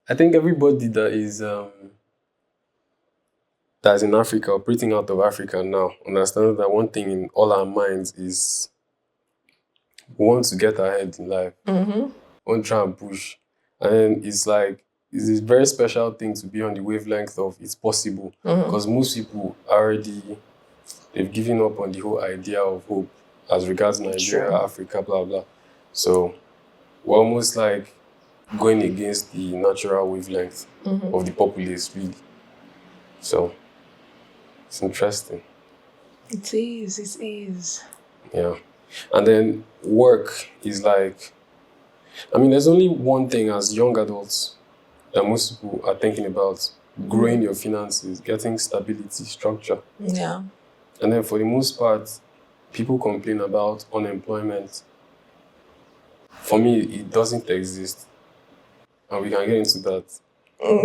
I think everybody that's in Africa, operating out of Africa now, understands that one thing in all our minds is we want to get ahead in life. Mm-hmm. We want to try and push. And then it's like, it's a very special thing to be on the wavelength of it's possible. Because most people they've given up on the whole idea of hope as regards Nigeria, True. Africa, blah, blah. So we're almost like going against the natural wavelength of the populace, really. So it's interesting. It is. Yeah. And then work is like, there's only one thing as young adults that most people are thinking about: growing your finances, getting stability, structure. Yeah. And then for the most part, people complain about unemployment. For me, it doesn't exist. And we can get into that.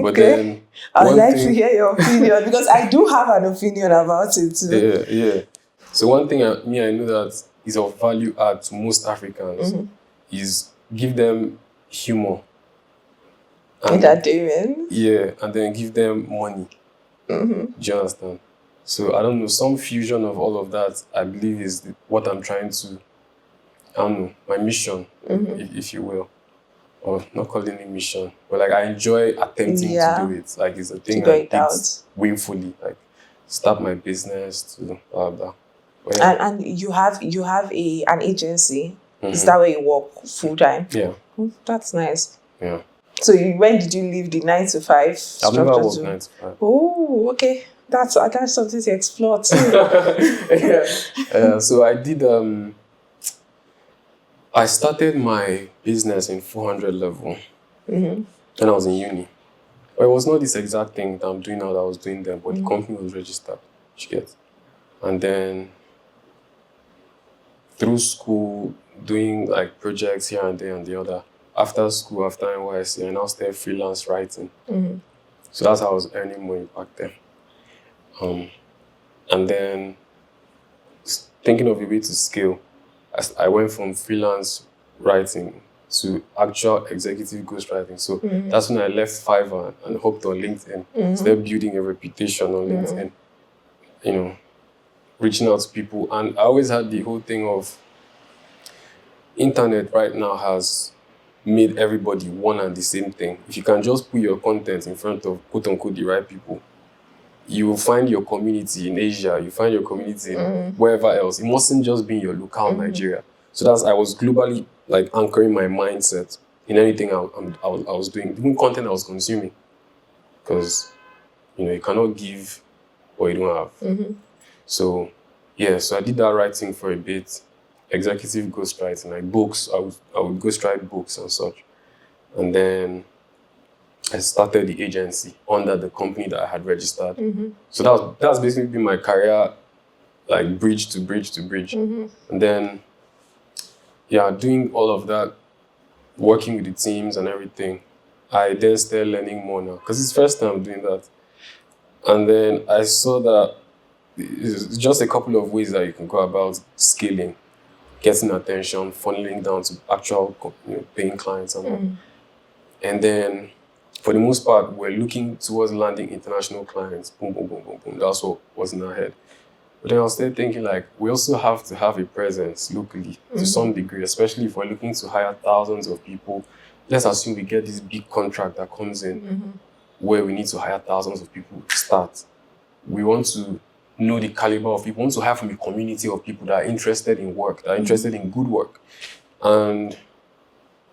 But then, I'd one like to thing, hear your opinion because I do have an opinion about it too. yeah. So one thing I know that is of value add to most Africans is give them humor. And, Entertainment. yeah, and then give them money. Do you understand? So I don't know, some fusion of all of that, I believe, is what I'm trying to, my mission, if you will. Or not calling it mission, but like I enjoy attempting to do it. Like it's a thing go I it did willfully. Like start my business to blah blah. But yeah. And you have an agency. Is that where you work full time? Yeah. That's nice. Yeah. So when did you leave the 9 to 5? I've never worked 9 to 5. Oh, okay. That's something to explore too. Yeah. So I did. I started my business in 400 level when I was in uni. But it was not this exact thing that I'm doing now that I was doing then, but the company was registered. You get? And then through school, doing like projects here and there and the other. After school, after NYSC, I now started freelance writing. So that's how I was earning money back then. And then thinking of a way to scale, I went from freelance writing to actual executive ghostwriting. So that's when I left Fiverr and hooked on LinkedIn. Started building a reputation on LinkedIn, reaching out to people. And I always had the whole thing of internet right now has made everybody one and the same thing. If you can just put your content in front of quote unquote the right people, you will find your community in Asia, you find your community in wherever else. It mustn't just be in your local Nigeria. So I was globally like anchoring my mindset in anything I was doing, even content I was consuming. Because, you cannot give what you don't have. So, yeah, so I did that writing for a bit, executive ghostwriting, like books. I would ghostwrite books and such. And then I started the agency under the company that I had registered. So that's basically been my career, like bridge to bridge. And then, yeah, doing all of that, working with the teams and everything, I then started learning more now because it's the first time doing that. And then I saw that it's just a couple of ways that you can go about scaling, getting attention, funneling down to actual paying clients and all. And then, for the most part, we're looking towards landing international clients. Boom, boom, boom, boom, boom. That's what was in our head. But then I was still thinking, like, we also have to have a presence locally to some degree, especially if we're looking to hire thousands of people. Let's assume we get this big contract that comes in where we need to hire thousands of people to start. We want to know the caliber of people. We want to hire from a community of people that are interested in work, that are interested in good work. And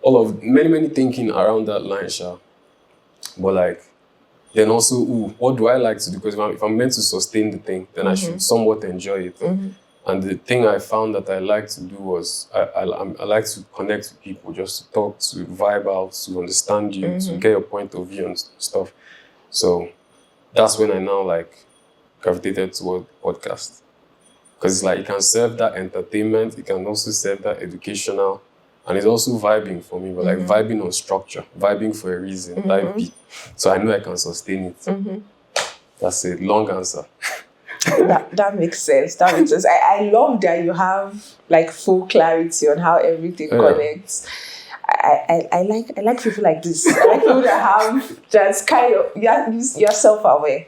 all of many thinking around that line, Sha. But like, then also, what do I like to do? Because if I'm meant to sustain the thing, then I should somewhat enjoy it. And the thing I found that I like to do was I like to connect with people, just to talk, to vibe out, to understand you, to get your point of view and stuff. So that's when I now like gravitated toward podcast. Because it's like it can serve that entertainment, it can also serve that educational. And it's also vibing for me, but like vibing on structure, vibing for a reason, type B. So I know I can sustain it. That's a long answer. That makes sense. I love that you have like full clarity on how everything connects. I like people like this. I like people that have just kind of you're self-aware.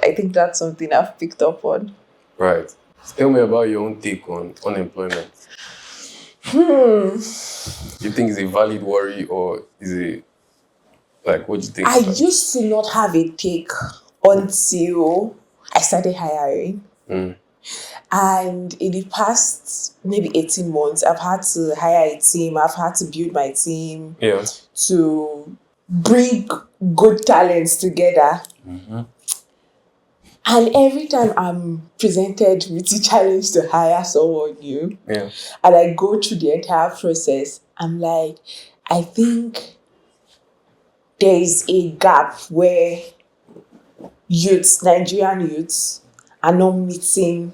I think that's something I've picked up on. Right. Tell me about your own take on unemployment. You think it's a valid worry, or is it like, what do you think? I used to not have a take until I started hiring. And in the past maybe 18 months, I've had to hire a team. I've had to build my team to bring good talents together. And every time I'm presented with the challenge to hire someone new, and I go through the entire process, I'm like, I think there is a gap where Nigerian youths are not meeting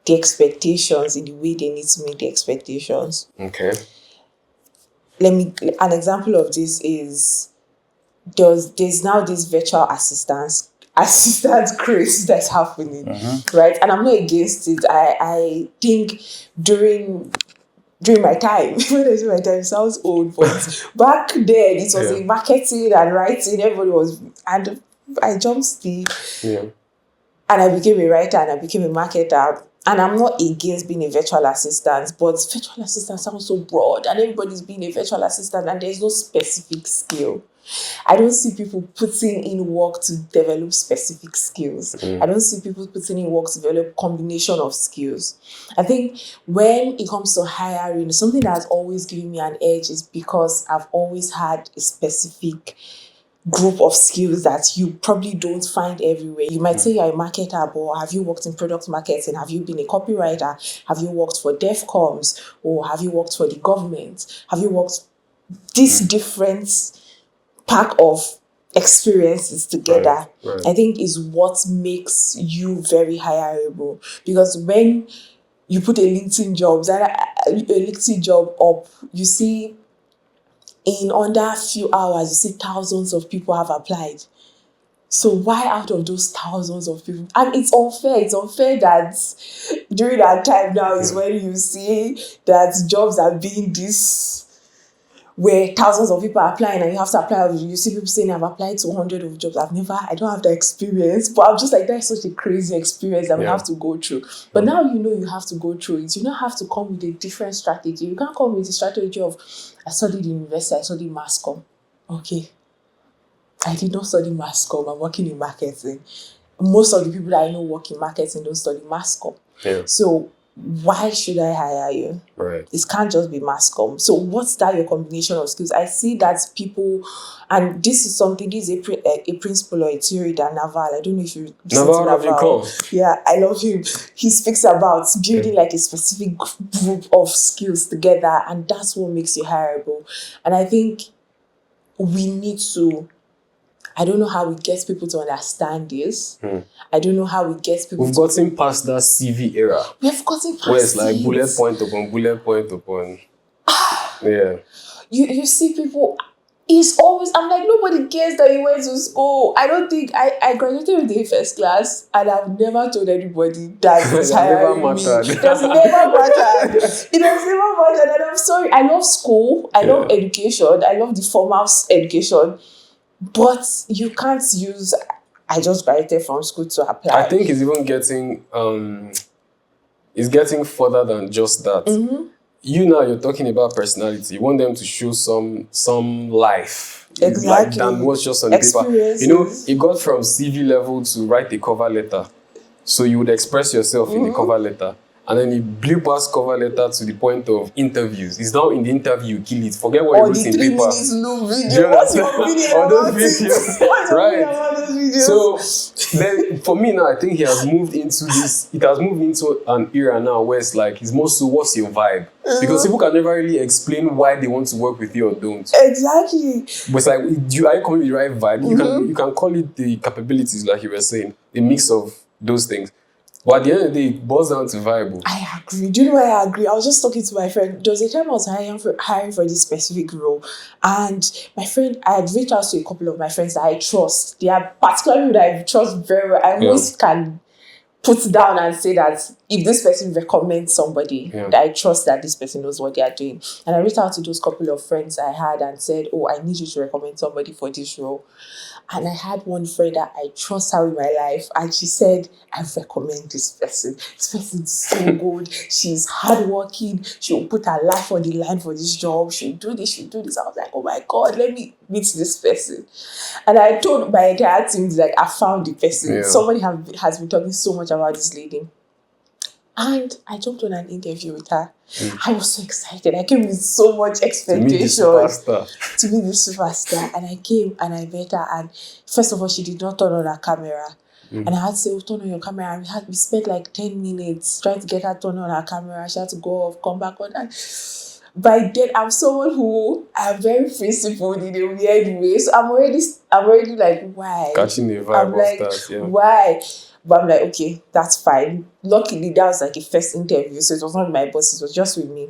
the expectations in the way they need to meet the expectations. Okay. An example of this is there's now this virtual assistant craze that's happening, right? And I'm not against it. I think during my time, it sounds old, but back then it was in marketing and writing. Everybody was, and I jumped the, and I became a writer and I became a marketer. And I'm not against being a virtual assistant, but virtual assistant sounds so broad, and everybody's being a virtual assistant, and there's no specific skill. I don't see people putting in work to develop specific skills. I don't see people putting in work to develop combination of skills. I think when it comes to hiring, something that has always given me an edge is because I've always had a specific group of skills that you probably don't find everywhere. You might say you're a marketer, but have you worked in product marketing? Have you been a copywriter? Have you worked for DevComs? Or have you worked for the government? Have you worked these different pack of experiences together? Right. I think is what makes you very hireable. Because when you put a LinkedIn job up, you see in under a few hours, you see thousands of people have applied. So why out of those thousands of people? And it's unfair. It's unfair that during that time now is when you see that jobs are being where thousands of people are applying and you have to apply. You see people saying, I've applied to 100 of jobs. I don't have the experience. But I'm just like, that's such a crazy experience that we have to go through. But now you have to go through it. You don't have to come with a different strategy. You can't come with the strategy of, I studied in university, I studied mass comm. Okay. I did not study mass comm. I'm working in marketing. Most of the people that I know work in marketing don't study mass comm. So why should I hire you? Right. It can't just be mass comm. So what's that your combination of skills? I see that people, and this is a principle or a theory that Naval, I don't know if you listen to Naval. Yeah, I love him. He speaks about building like a specific group of skills together, and that's what makes you hireable. And I think we need to, I don't know how we get people to understand this. I don't know how we get people. We've gotten past that CV era. We have gotten past where it's like bullet point upon. You see people. It's always, I'm like, nobody cares that you went to school. I don't think I graduated with a first class, and I've never told anybody that it's hiring me. It has never mattered. It has never mattered, and I'm sorry. I love school. I love education. I love the formal education. But you can't use, I just graduated from school to apply. I think it's even getting further than just that. You now, you're talking about personality. You want them to show some life. Exactly. Like than what's just on the paper. You know, you got from CV level to write a cover letter. So you would express yourself in the cover letter. And then you blew past cover letter to the point of interviews. It's now in the interview, you kill it. Forget what you wrote in paper. Minutes loop video. What's your opinion about videos? Right. So then for me now, I think it has moved into an era now where it's like, it's more so what's your vibe? Because people can never really explain why they want to work with you or don't. Exactly. But it's like, are you coming with the right vibe? You can call it the capabilities, like you were saying, a mix of those things. But at the end of the day, it boils down to viable. I agree. Do you know why I agree? I was just talking to my friend. There was a time I was hiring for this specific role. And my friend, I had reached out to a couple of my friends that I trust. They are particularly people that I trust very well. I almost can put down and say that if this person recommends somebody, that I trust that this person knows what they are doing. And I reached out to those couple of friends I had and said, oh, I need you to recommend somebody for this role. And I had one friend that I trust her with my life. And she said, I recommend this person. This person is so good. She's hardworking. She'll put her life on the line for this job. She'll do this, she'll do this. I was like, oh my God, let me meet this person. And I told my entire team, like, I found the person. Yeah. Somebody has been talking so much about this lady. And I jumped on an interview with her. I was so excited. I came with so much expectation to be the superstar. And I came and I met her. And first of all, she did not turn on her camera. And I had to say, oh, turn on your camera. And we spent like 10 minutes trying to get her to turn on her camera. She had to go off, come back on. And by then, I'm someone who I'm very principled in a weird way. So I'm already like, why? Catching the vibe I'm like, that, yeah. Why? But I'm like, okay, that's fine. Luckily, that was like a first interview, so it was not with my boss, it was just with me.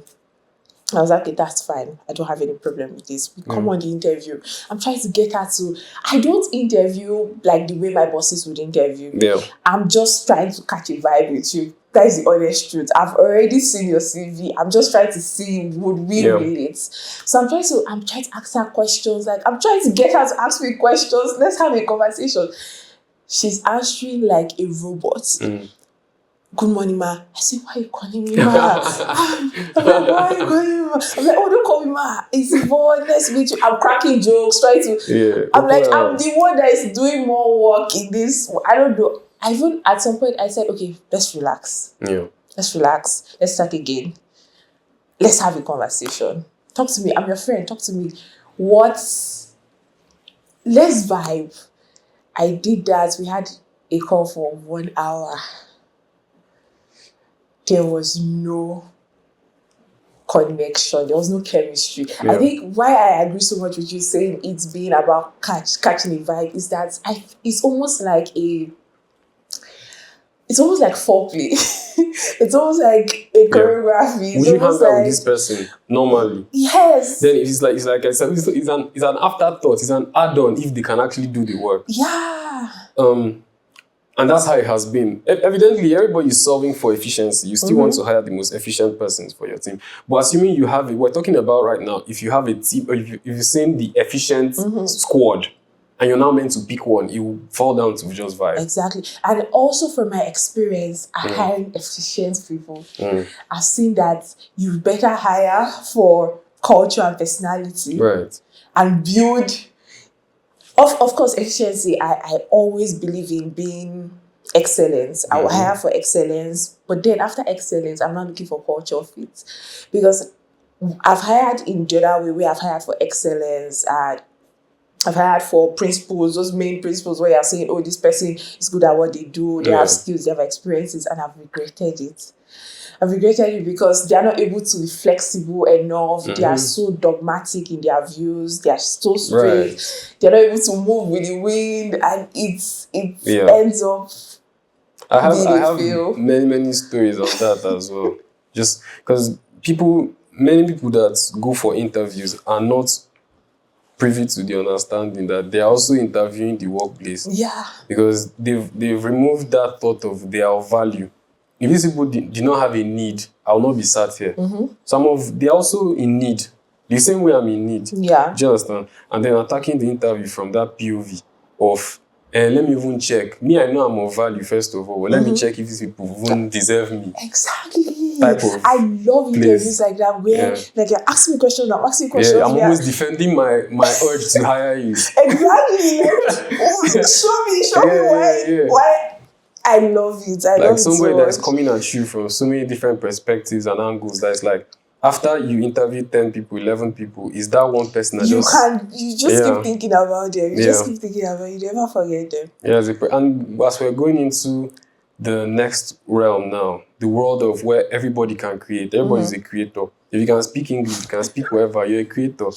I was like, okay, that's fine. I don't have any problem with this. We come on the interview. I'm trying to get her to... I don't interview like the way my bosses would interview. Yeah. I'm just trying to catch a vibe with you. That is the honest truth. I've already seen your CV. I'm just trying to see, would we relate? So I'm trying to ask her questions. Like, I'm trying to get her to ask me questions. Let's have a conversation. She's answering like a robot. Good morning, ma. I said, why are you calling me, ma? I'm like, why are you calling me, ma? I'm like, oh, don't call me, ma. It's Yvonne. Nice to meet you. I'm cracking jokes, trying to... Yeah, I'm like, I'm the one that is doing more work in this. I don't know. I even, at some point, I said, okay, let's relax. Yeah. Let's relax. Let's start again. Let's have a conversation. Talk to me. I'm your friend. Talk to me. Let's vibe. I did that. We had a call for 1 hour. There was no connection. There was no chemistry. Yeah. I think why I agree so much with you saying it's being about catching a vibe is that it's almost like foreplay. It's almost like a choreography. Would you hang out with this person normally? Yes. Then it's an afterthought. It's an add-on if they can actually do the work. Yeah. And that's how it has been. Evidently, everybody is solving for efficiency. You still want to hire the most efficient persons for your team. But assuming you have we're talking about right now, if you have a team, or if you're saying the efficient squad, and you're now meant to pick one, it will fall down to just vibe. Exactly. And also from my experience, hiring efficient people, I've seen that you better hire for culture and personality. Right. And build... Of course, efficiency, I always believe in being excellence. I will hire for excellence. But then after excellence, I'm not looking for culture fit. Because I've hired in the other way I've hired for excellence. And I've hired for principles, those main principles where you're saying, oh, this person is good at what they do. They have skills, they have experiences. And I've regretted it. I've regretted it because they are not able to be flexible enough. They are so dogmatic in their views. They are so straight. Right. They're not able to move with the wind, and it ends up. I have many stories of that as well. Just because many people that go for interviews are not privy to the understanding that they are also interviewing the workplace. Yeah. Because they've removed that thought of their value. If these people do not have a need, I will not be sat here. They're also in need. The same way I'm in need. Yeah. Do you understand? And then attacking the interview from that POV of, let me even check. Me, I know I'm of value, first of all. But let me check if these people even deserve me. Exactly. I love interviews like that where like you're asking me questions, I'm asking questions. Yeah, I'm almost defending my urge to hire you. Exactly. Show me why. I love it. I love it. Somebody that's coming at you from so many different perspectives and angles. That's like after you interview 10 people, 11 people, is that one person that you just keep thinking about them. You just keep thinking about it. You never forget them. Yeah, and as we're going into the next realm now, the world of where everybody can create. Everybody's a creator. If you can speak English, you can speak wherever, you're a creator,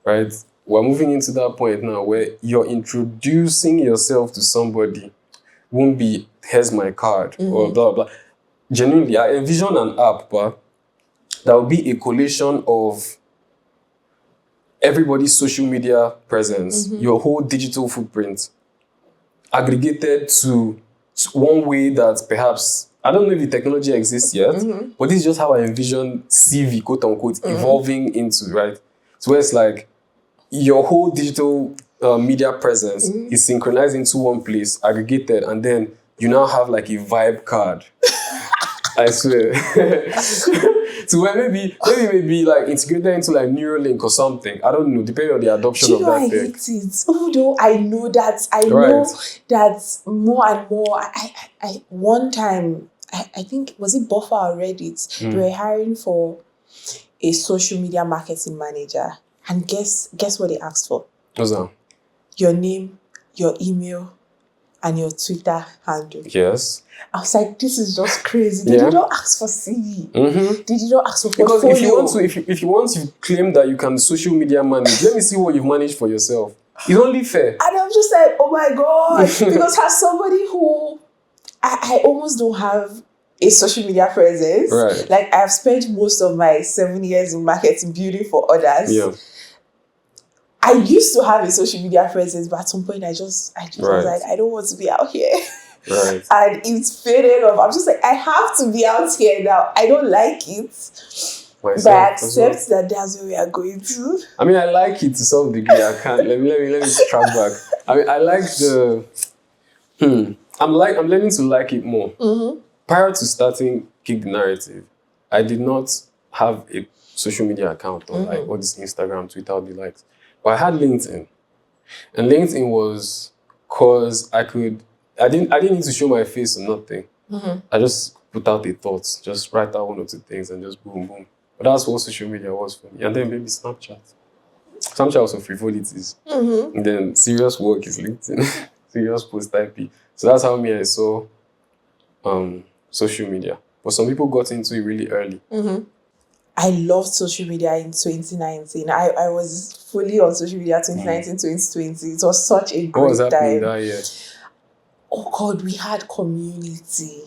right? We're moving into that point now where you're introducing yourself to somebody. Won't be, here's my card, or blah, blah. Genuinely, I envision an app, but that will be a collation of everybody's social media presence, your whole digital footprint, aggregated to one way that perhaps I don't know if the technology exists yet, but this is just how I envision CV, quote unquote, evolving into, right? So where it's like your whole digital media presence is synchronized into one place, aggregated, and then you now have like a vibe card. I swear. So where maybe like integrated into like Neuralink or something. I don't know, depending on the adoption of that I tech. hate it. Although I know that know that more and more. I one time I think was it Buffer or Reddit? They were hiring for a social media marketing manager, and guess what they asked for? What's that? Your name, your email, and your Twitter handle. Yes. I was like, this is just crazy. They did not ask for CV. They did not ask for portfolio. Because if you want to claim that you can social media manage, let me see what you've managed for yourself. It's only fair. And I'm just like, oh my God. Because as somebody who I almost don't have a social media presence. Right. Like I've spent most of my 7 years in marketing building for others. Yeah. I used to have a social media presence, but at some point I just was like, I don't want to be out here. Right. And it's faded off. I'm just like, I have to be out here now. I don't like it. But I accept that that's where we are going to. I mean, I like it to some degree. I can't. Let me track back. I mean, I like the. I'm learning to like it more. Prior to starting Kick the Narrative, I did not have a social media account or like all this Instagram, Twitter, all the likes. But I had LinkedIn, and LinkedIn was cause I didn't need to show my face or nothing. I just put out a thought, just write out one or two things, and just boom, boom. But that's what social media was for me. And then maybe Snapchat. Snapchat was for frivolities. And then serious work is LinkedIn. Serious post IP. So that's how I saw social media. But some people got into it really early. I loved social media in 2019. I was fully on social media 2019, 2020. It was such a great What was happening time. that year? Oh God, we had community.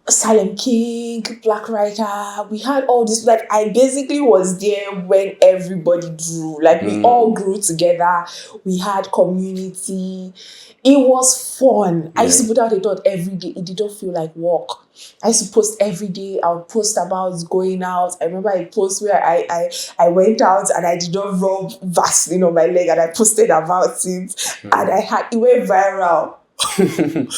Salem King, Black Writer, we had all this. Like I basically was there when everybody grew. Like we all grew together. We had community. It was fun. I used to put out a thought every day. It didn't feel like work. I used to post every day. I would post about going out. I remember a post where I went out and I did not rub Vaseline on my leg, and I posted about it. And it went viral. And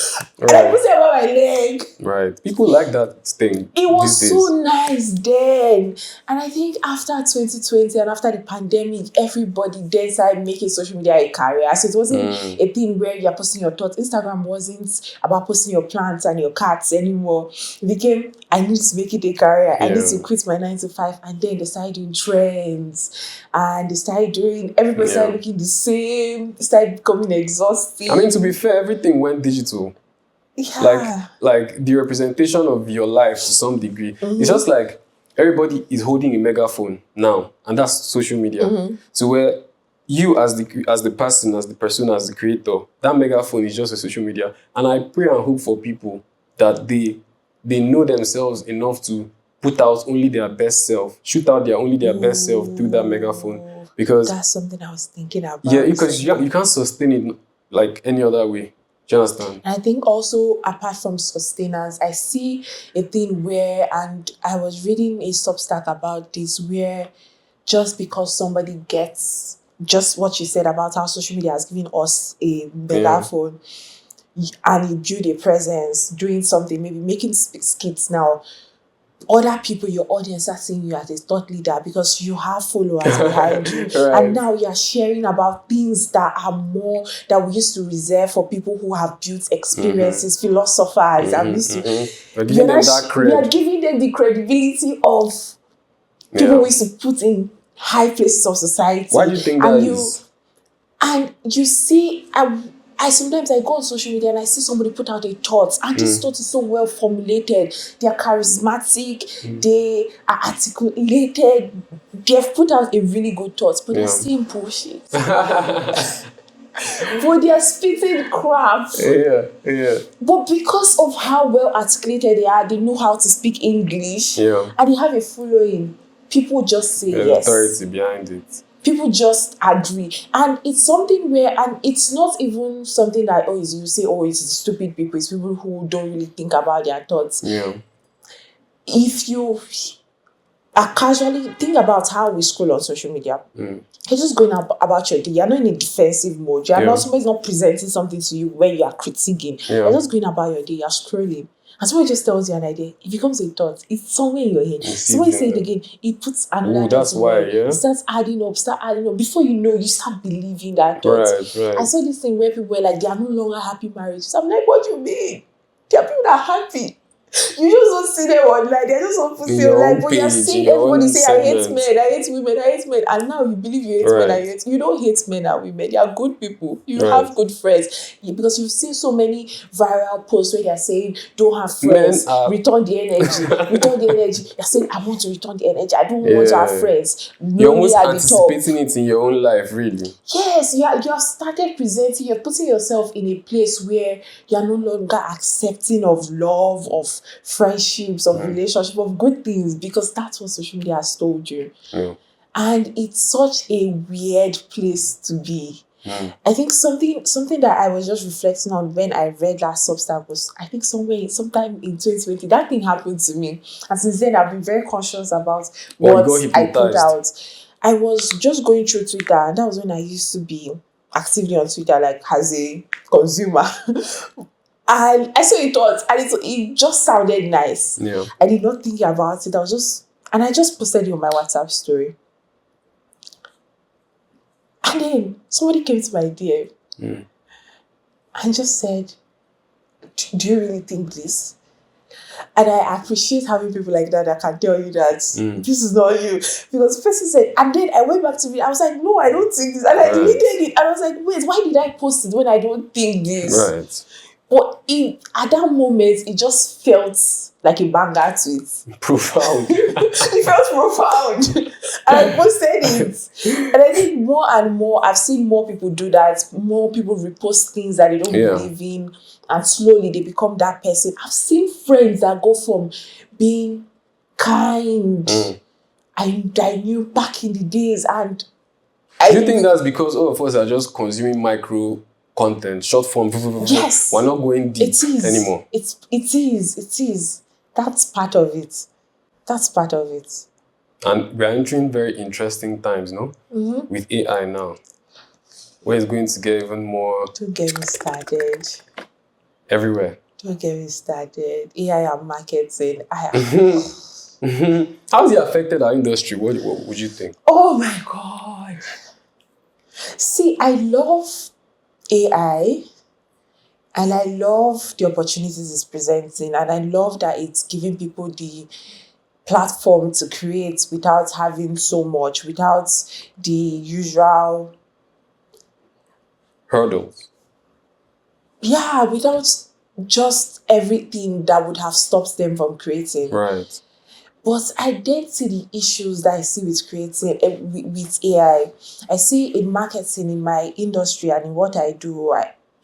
I posted about my leg. Right. People like that thing. It was so nice then. And I think after 2020 and after the pandemic, everybody then started making social media a career. So it wasn't a thing where you're posting your thoughts. Instagram wasn't about posting your plants and your cats anymore. It became, I need to make it a career. I need to quit my 9 to 5. And then they started doing trends. And they started doing, everybody started looking the same. It started becoming exhausting. I mean, to be fair, everything went digital. Like the representation of your life to some degree. It's just like everybody is holding a megaphone now, and that's social media. So where you as the person, as the creator, that megaphone is just a social media. And I pray and hope for people that they know themselves enough to put out only their best self, shoot out only their best self through that megaphone. Because that's something I was thinking about. Yeah, because you can't sustain it like any other way. Do you understand? And I think also, apart from sustenance, I see a thing where, and I was reading a Substack about this, where just because somebody gets just what you said about how social media has given us a megaphone, and you build a presence, doing something, maybe making skits now, other people, your audience, are seeing you as a thought leader because you have followers behind you. And now you're sharing about things that are more, that we used to reserve for people who have built experiences, philosophers. And we are giving them the credibility of people we used to put in high places of society. Why do you think that is? And you see, I sometimes go on social media and I see somebody put out a thought, and this thought is so well formulated. They are charismatic, they are articulated, they've put out a really good thought, but they're saying bullshit. But they are spitting crap. But because of how well articulated they are, they know how to speak English, and they have a following. People just say yes. Authority behind it. People just agree. And it's something where, and it's not even something that, you say, it's stupid people, it's people who don't really think about their thoughts. Yeah. If you are casually, think about how we scroll on social media. You're just going about your day. You're not in a defensive mode. You're not, somebody's not presenting something to you where you are critiquing. You're just going about your day. You're scrolling. And somebody just tells you an idea. It becomes a thought. It's somewhere in your head. Somebody say it again. It puts another that's why, It starts adding up. Before you know, you start believing that thought. Right. I saw this thing where people were like, they are no longer happy marriages. So I'm like, what do you mean? There are people that are happy. You just don't see them online. They just don't see them online. But you're seeing everybody say, I hate men, I hate women, I hate men. And now you believe you hate men and you don't hate men and women. They are good people. You have good friends. Because you've seen so many viral posts where they're saying, don't have friends, return the energy. Return the energy. You're saying, I want to return the energy. I don't want to have friends. You're almost anticipating it in your own life, really. Yes, you have started presenting, you're putting yourself in a place where you're no longer accepting of love, of friendships, of relationships, of good things, because that's what social media has told you. And it's such a weird place to be. I think something that I was just reflecting on when I read that Substack was, I think sometime in 2020, that thing happened to me. And since then, I've been very conscious about what I put out. I was just going through Twitter, and that was when I used to be actively on Twitter, like as a consumer. And I saw a thought, and it just sounded nice. Yeah. I did not think about it. I just posted it on my WhatsApp story. And then somebody came to my DM and just said, do you really think this? And I appreciate having people like that can tell you that this is not you. Because the person said, and then I went back to me, I was like, no, I don't think this. And I deleted it. And I was like, wait, why did I post it when I don't think this? Right. But at that moment, it just felt like a banger tweet. Profound. It felt profound. And I posted it. And I think more and more, I've seen more people do that. More people repost things that they don't believe in. And slowly they become that person. I've seen friends that go from being kind. I knew back in the days. And do you think that's because all of us are just consuming micro content, short form? Yes. We're not going deep anymore. It is. That's part of it. And we're entering very interesting times, no? With AI now. Where it's going to get even more. Don't get me started. Everywhere. Don't get me started. AI and marketing. How's it affected our industry? What would you think? Oh my God. See, I love AI, and I love the opportunities it's presenting, and I love that it's giving people the platform to create without having so much, without the usual hurdles. Yeah, without just everything that would have stopped them from creating. Right. But I did see the issues that I see with creating with AI. I see in marketing, in my industry, and in what I do,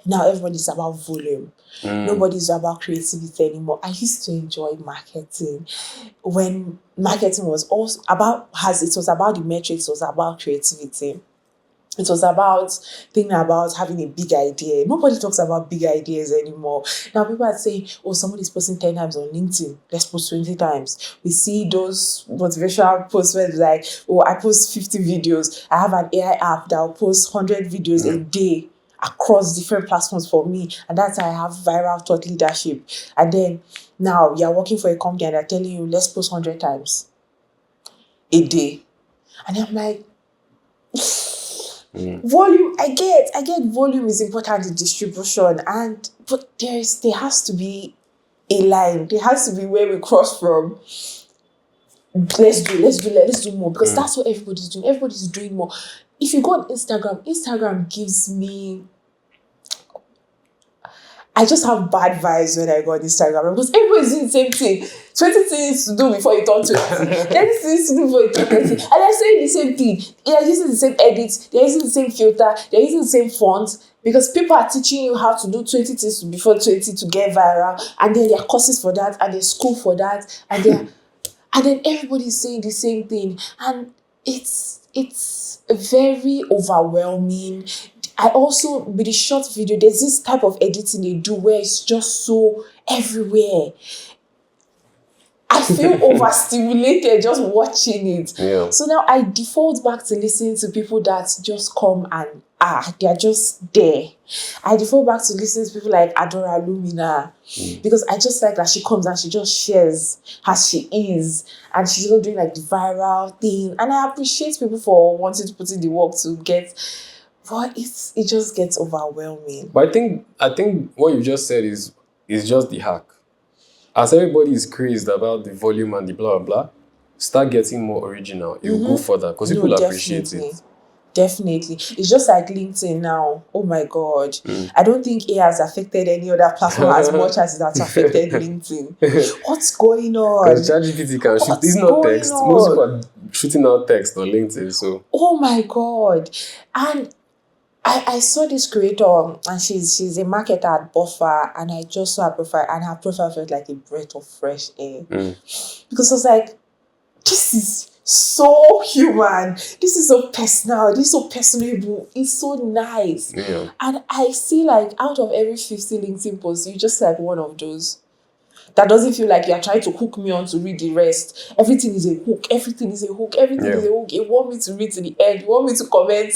now everybody's about volume. Nobody's about creativity anymore. I used to enjoy marketing when marketing was also about, it was about the metrics, it was about creativity. It was about thinking about having a big idea. Nobody talks about big ideas anymore. Now people are saying, somebody's posting 10 times on LinkedIn. Let's post 20 times. We see those motivational posts where it's like, I post 50 videos. I have an AI app that will post 100 videos a day across different platforms for me. And that's how I have viral thought leadership. And then now you're working for a company and they're telling you, let's post 100 times a day. And I'm like, volume, I get volume is important in distribution, but there has to be a line. There has to be where we cross from. Let's do more, because that's what everybody's doing. Everybody's doing more. If you go on Instagram gives me, I just have bad vibes when I go on Instagram because everybody's doing the same thing. 20 things to do before you turn 20. 30 things to do before you turn 30. And they're saying the same thing. They're using the same edit. They're using the same filter. They're using the same font. Because people are teaching you how to do 20 things before 20 to get viral. And then there are courses for that. And there's school for that. And then everybody's saying the same thing. And it's it's very overwhelming. I also, with the short video, there's this type of editing they do where it's just so everywhere. I feel overstimulated just watching it. Yeah. So now I default back to listening to people that just come and they're just there. I default back to listening to people like Adora Lumina because I just like that she comes and she just shares as she is, and she's not doing like the viral thing. And I appreciate people for wanting to put in the work to get, but it just gets overwhelming. But I think what you just said is just the hack. As everybody is crazed about the volume and the blah, blah, blah, start getting more original. You'll go further because people appreciate it. Definitely. It's just like LinkedIn now. Oh my God. I don't think AI has affected any other platform as much as it has affected LinkedIn. What's going on? Because ChatGPT can shoot. It's not text. Most people are shooting out text on LinkedIn. So. Oh my God. And I saw this creator and she's a marketer at Buffer, and I just saw her profile, and her profile felt like a breath of fresh air. Because I was like, this is so human. This is so personal. This is so personable. It's so nice. Yeah. And I see like out of every 50 LinkedIn posts, you just like one of those. That doesn't feel like you're trying to hook me on to read the rest. Everything is a hook. Everything is a hook. Everything is a hook. You want me to read to the end. You want me to comment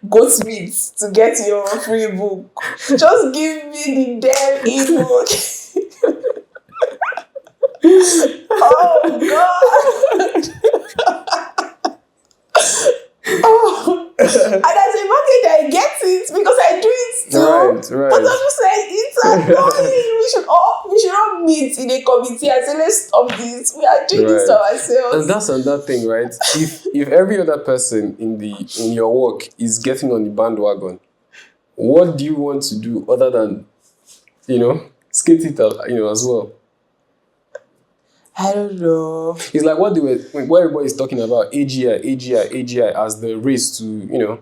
goat meat to get your free book. Just give me the damn ebook. Oh, God. Oh. And as a marketer, I get it because I do it too. Right. But I'm just saying, it's annoying. We should all meet in a committee and say, let's stop this. We are doing this to ourselves. And that's another thing, right? If every other person in your work is getting on the bandwagon, what do you want to do other than, skate it out, as well? I don't know. It's like what everybody's talking about, AGI as the race to,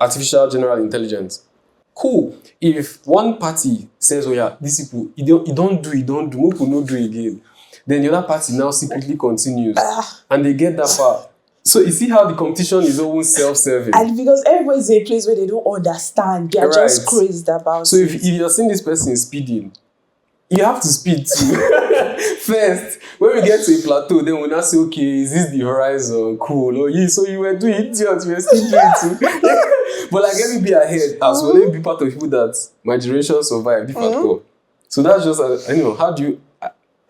artificial general intelligence. Cool. If one party says, oh yeah, these people, you don't do, more people don't do it again, then the other party now secretly continues and they get that far. So you see how the competition is almost self-serving. And because everybody's in a place where they don't understand, they are just crazed about so it. So if you're seeing this person speeding, you have to speed too. First, when we get to a plateau, then we'll not say, okay, is this the horizon? Cool. Oh, yeah, so you were doing it, you were still doing it too. But like, let me be ahead as well. Let me be part of people that my generation survived, if at all. So that's just, how do you,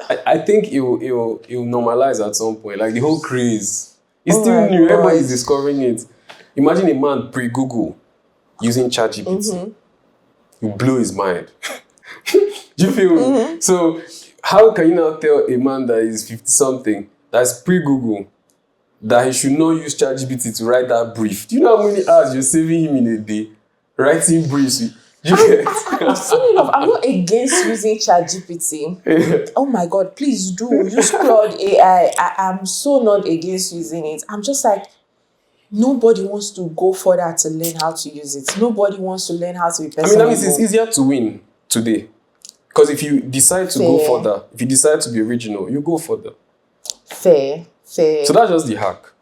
I think it will normalize at some point. Like the whole craze. It's still new. Everybody's discovering it. Imagine a man pre-Google using ChatGPT. You blow his mind. Do you feel me? So how can you now tell a man that is 50-something, that's pre-Google, that he should not use ChatGPT to write that brief? Do you know how many hours you're saving him in a day writing briefs? Funny enough, I'm not against using ChatGPT. Oh my God, please do use Claude AI. I'm so not against using it. I'm just like, nobody wants to go further to learn how to use it. Nobody wants to learn how to be personal. That means it's easier to win today. Because if you decide to go further, if you decide to be original, you go further. Fair. So that's just the hack.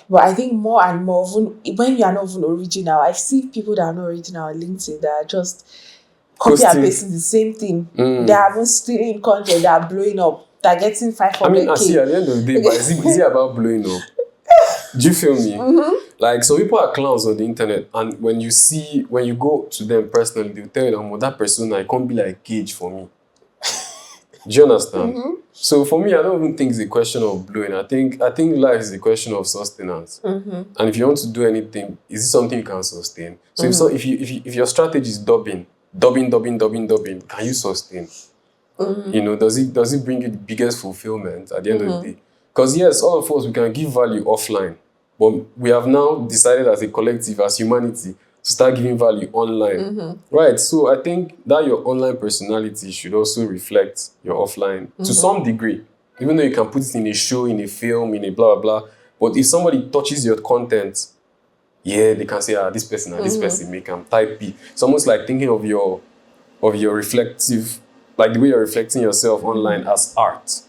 But I think more and more, when you are not even original, I see people that are not original on LinkedIn that are just copy and pasting the same thing. They are even stealing content, they are blowing up, they're getting 500K. I see at the end of the day, but is it about blowing up? Do you feel me? Like, some people are clowns on the internet, and when you go to them personally, they'll tell you that person, I can't be like Gage for me. Do you understand? So for me, I don't even think it's a question of blowing. I think life is a question of sustenance. And if you want to do anything, is it something you can sustain? So if your strategy is dubbing, can you sustain? Does it bring you the biggest fulfillment at the end of the day? Because yes, all of us, we can give value offline, but we have now decided as a collective, as humanity, to start giving value online. Right? So I think that your online personality should also reflect your offline to some degree, even though you can put it in a show, in a film, in a blah, blah, blah. But if somebody touches your content, they can say, this person and this person make them type B. It's almost like thinking of your reflective, like the way you're reflecting yourself online as art.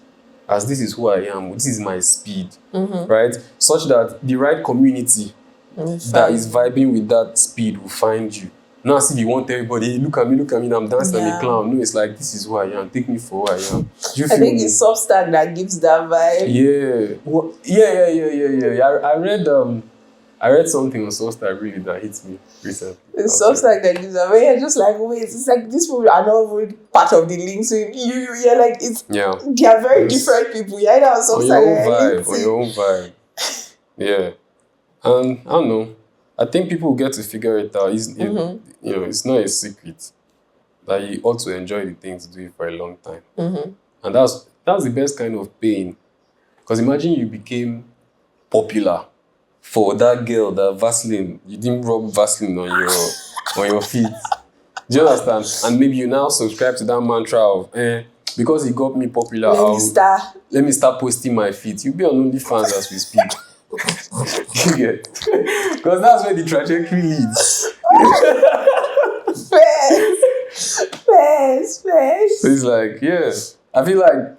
as this is who I am, this is my speed, right? Such that the right community that is vibing with that speed will find you. Not as if you want everybody, look at me, I'm dancing, I'm a clown. No, it's like, this is who I am, take me for who I am. I think it's Substack that gives that vibe. Yeah. Well, yeah. I read something on Substack really that hits me recently. It's Substack that gives that vibe. You're just like, wait, it's like these people are not really part of the link. So you're like, they are very different people. You're either on Substack on your own vibe. Yeah. And I don't know. I think people will get to figure it out. It's not a secret that you ought to enjoy the thing to do it for a long time. And that's the best kind of pain. Because imagine you became popular for that girl, that Vaseline. You didn't rub Vaseline on your feet. Do you understand? And maybe you now subscribe to that mantra of, because he got me popular, let me start posting my feet. You'll be on OnlyFans as we speak. Because that's where the trajectory leads. Fast. So it's like, I feel like,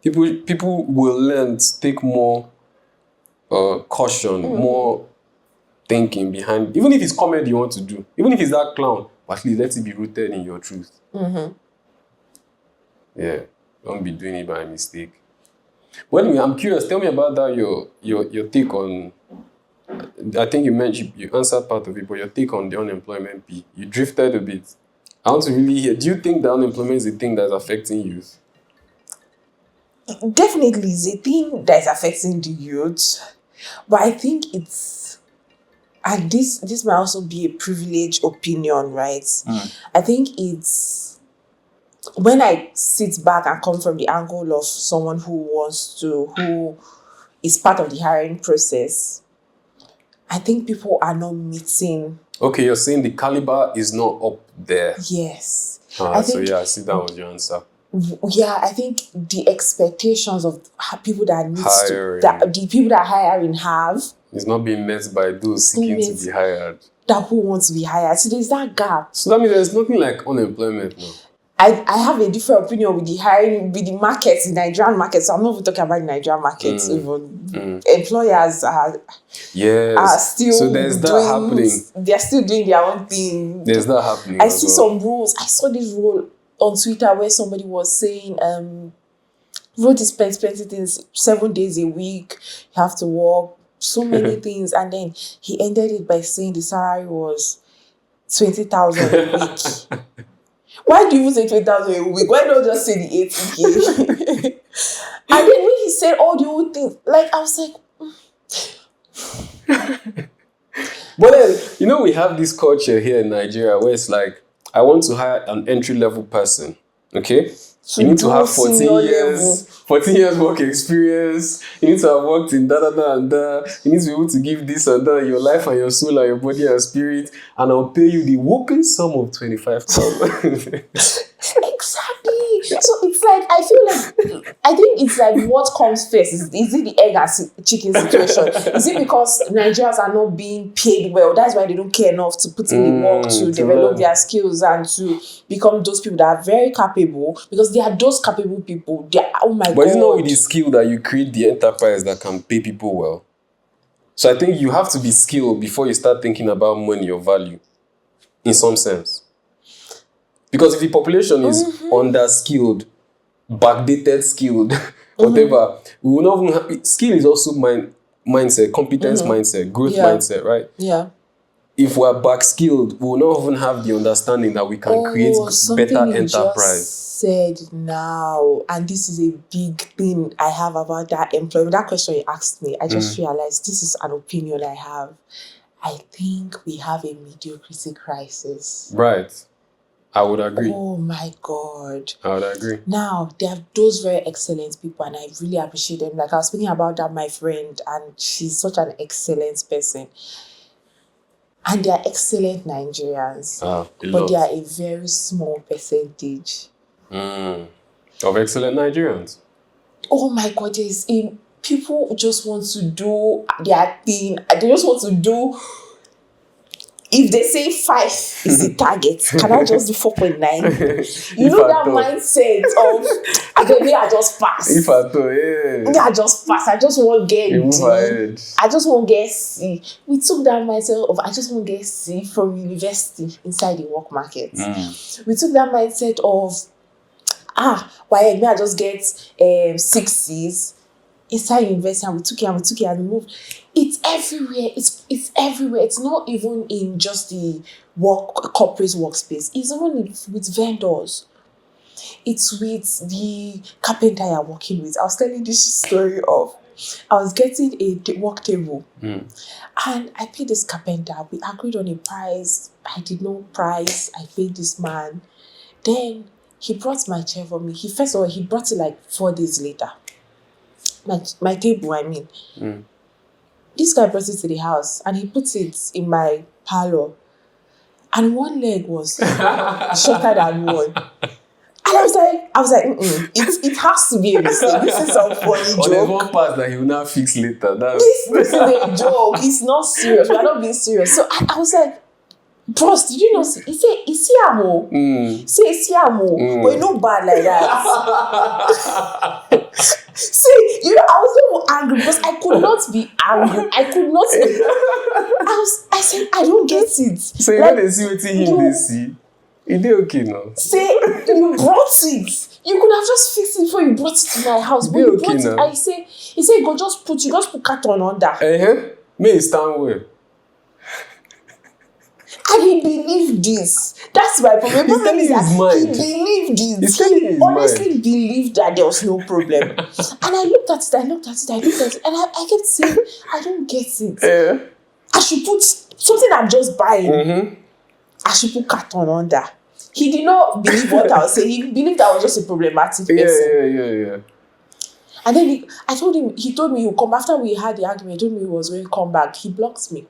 people will learn to take more caution, more thinking behind, even if it's comedy you want to do, even if it's that clown, but at least let it be rooted in your truth. Yeah, don't be doing it by mistake. Well, anyway, I'm curious. Tell me about that. Your take on. I think you mentioned you answered part of it, but your take on the unemployment piece. You drifted a bit. I want to really hear. Do you think that unemployment is a thing that's affecting youth? Definitely, it's a thing that is affecting the youth, but I think it's, and this might also be a privileged opinion, right? I think it's. When I sit back and come from the angle of someone who is part of the hiring process, I think people are not meeting. Okay, you're saying the caliber is not up there. Yes. I see that was your answer. Yeah, I think the expectations of people that the people that hiring have is not being met by those seeking to be hired. That who wants to be hired. So there's that gap. So that means there's nothing like unemployment now. I have a different opinion with the hiring, with the markets, the Nigerian markets. So I'm not even talking about the Nigerian markets. Even employers are still. So there's that happening. They're still doing their own thing. There's that happening. I see some rules. I saw this rule on Twitter where somebody was saying, wrote this plenty things, 7 days a week, you have to work, so many things. And then he ended it by saying the salary was 20,000 a week. Why do you say 20,000 a week? Why not just say the 80K? And then when he said all the old things, like, I was like... But then, we have this culture here in Nigeria where it's like, I want to hire an entry-level person, okay? You need to have 14 years work experience. You need to have worked in da. You need to be able to give this and that, your life and your soul and your body and spirit. And I'll pay you the whopping sum of 25,000. Exactly. So it's like, I think it's like what comes first. Is it the egg and chicken situation? Is it because Nigerians are not being paid well? That's why they don't care enough to put in the work to develop their skills and to become those people that are very capable, because they are those capable people. They are, oh my God. But it's not with the skill that you create the enterprise that can pay people well. So I think you have to be skilled before you start thinking about money or value, in some sense. Because if the population is under-skilled, backdated skilled, whatever, we will not even have... Skill is also mindset, competence mindset, growth mindset, right? Yeah. If we're back-skilled, we will not even have the understanding that we can create better enterprise. Said now, and this is a big thing I have about that employment. That question you asked me, I just realized this is an opinion I have. I think we have a mediocrity crisis. Right. I would agree. Oh my God. I would agree. Now, there are those very excellent people and I really appreciate them. Like I was speaking about that, my friend, and she's such an excellent person. And they are excellent Nigerians. But they are a very small percentage. Of excellent Nigerians. Oh my God, people just want to do their thing. They just want to do if they say 5 is the target, can I just do 4.9? You know that mindset of I just pass. If I thought, yeah. I just pass. I just won't get D. I just won't get C. We took that mindset of I just won't get C from university inside the work market. We took that mindset of why I just get 6 C's inside university, and we took it and we moved. It's everywhere. It's everywhere. It's not even in just the corporate workspace. It's even with vendors. It's with the carpenter you're working with. I was telling this story of I was getting a work table, and I paid this carpenter. We agreed on a price. I did no price. I paid this man. Then he brought my chair for me. He brought it like 4 days later. My table, I mean. This guy brought it to the house and he put it in my parlor. And one leg was shorter than one. And I was like, it has to be a mistake. This is some funny joke. Or there's one part that he will now fix later. This is a joke. It's not serious. We are not being serious. So I was like, bros, did you not see? He said, "Isi amo." Say, "Isi amo." But you know bad like that. See, I was so angry because I could not be angry. I said, I don't get it. So you know they see what they see. Is it okay now? Say, you brought it. You could have just fixed it before you brought it to my house. But you brought it. He said, go just put carton under. May stand well. And he believed this. That's my problem. He's telling his mind. He believed this. He's telling his honestly mind. believed that there was no problem. And I looked at it, and I kept saying, I don't get it. I should put something I'm just buying. I should put carton under. He did not believe what I was saying. He believed I was just a problematic person. Yeah. And then he told me he would come. After we had the argument, he told me he was going to come back. He blocked me.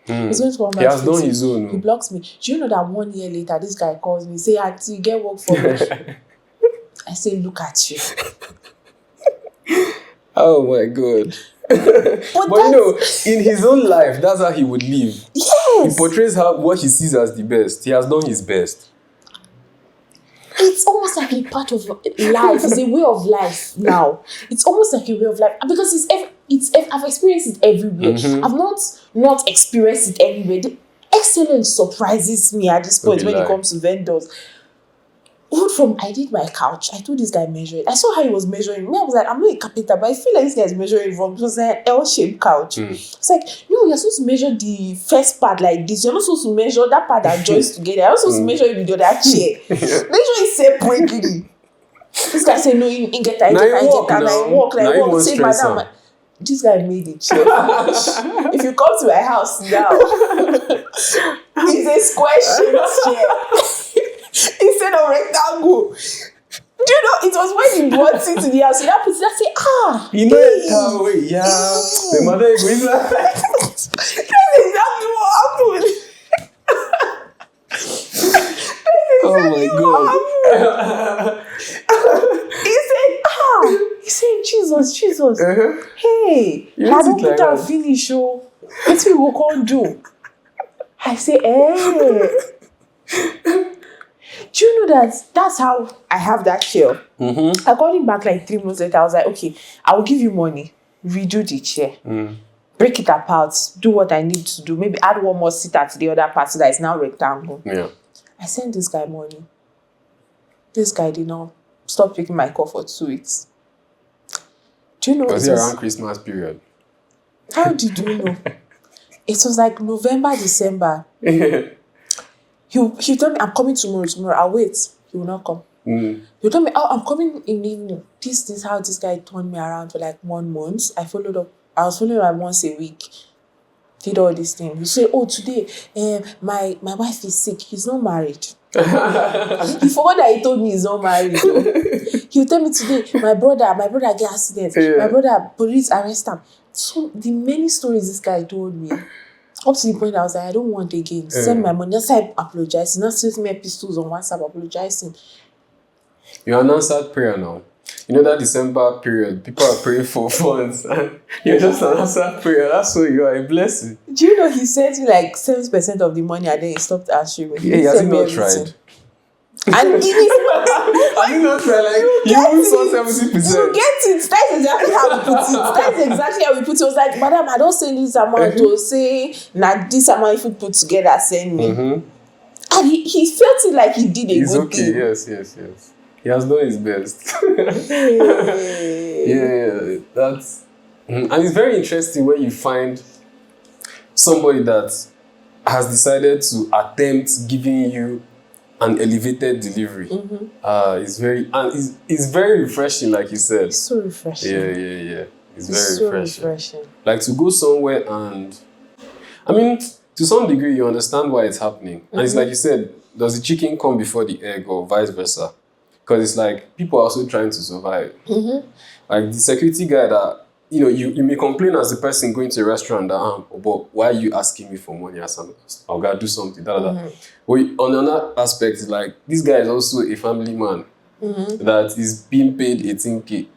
He's going to come back. He has done his own. He blocks me. Do you know that 1 year later, this guy calls me, say, "Auntie, you get work for me." I say, "Look at you." Oh my God. But you know, in his own life, that's how he would live. Yes. He portrays what he sees as the best. He has done his best. It's almost like a part of life. It's a way of life now. It's almost like a way of life because I've experienced it everywhere. I've not experienced it anywhere. The excellence surprises me at this point when it comes to vendors. Even I did my couch. I told this guy measure it. I saw how he was measuring me. I was like, I'm not a carpenter, but I feel like this guy is measuring wrong. It was an L-shaped couch. It's like, no, you're supposed to measure the first part like this. You're not supposed to measure that part that joins together. You're not supposed to measure it with the other chair. Measure it separately. This guy said, no, you get that. I walk. Say, madam. This guy made it chair. If you come to my house now, it's a square shaped chair. Instead of rectangle. Do you know, it was when he brought it to the house, he now put it and say, you know that way, yeah. The mother is going like that's exactly what happened. Oh my God. He said, Jesus. Hey, I don't put that finish, what we will call do. I say, do you know that's how I have that chair? I got it back like 3 months later. I was like, okay, I will give you money. Redo the chair. Break it apart. Do what I need to do. Maybe add one more seat at the other part so that it's now rectangle. Yeah. I sent this guy money. This guy did not stop picking my call for 2 weeks. Do you know? Was it around Christmas period? How did you know? It was like November, December. He told me, I'm coming tomorrow. I'll wait. He will not come. He told me, I'm coming in the evening. This is how this guy turned me around for like 1 month. I followed up. I was following him once a week. Did all these things. He said, today, my wife is sick. He's not married. He forgot that he told me he's not married. He'll tell me today, my brother get accident. My brother, police arrest him. So the many stories this guy told me. Up to the point I was like, I don't want again. Send my money. Just like apologizing. Not send me epistles on WhatsApp apologizing. You unanswered prayer now. You know that December period, people are praying for funds, and you're just an answer prayer. That's so you are a blessing. Do you know he sent me like 70% of the money and then he stopped answering me? He has not tried. And it is have you not tried? Like you saw 70%. You get it. That's exactly how we put it. That's exactly how we put it. It was like, madam, I don't send this amount to say now this amount if you put together, send me. And he felt it like he did a good thing. Yes. He has done his best. Yeah, that's and it's very interesting when you find somebody that has decided to attempt giving you an elevated delivery. It's very refreshing, like you said. It's so refreshing. Yeah. It's very refreshing. Like to go somewhere and, I mean, to some degree, you understand why it's happening. And it's like you said, does the chicken come before the egg or vice versa? Because it's like people are also trying to survive. Like the security guy that, you may complain as the person going to a restaurant that, but why are you asking me for money? I'll gotta do something. But on another aspect, it's like this guy is also a family man that is being paid 18K.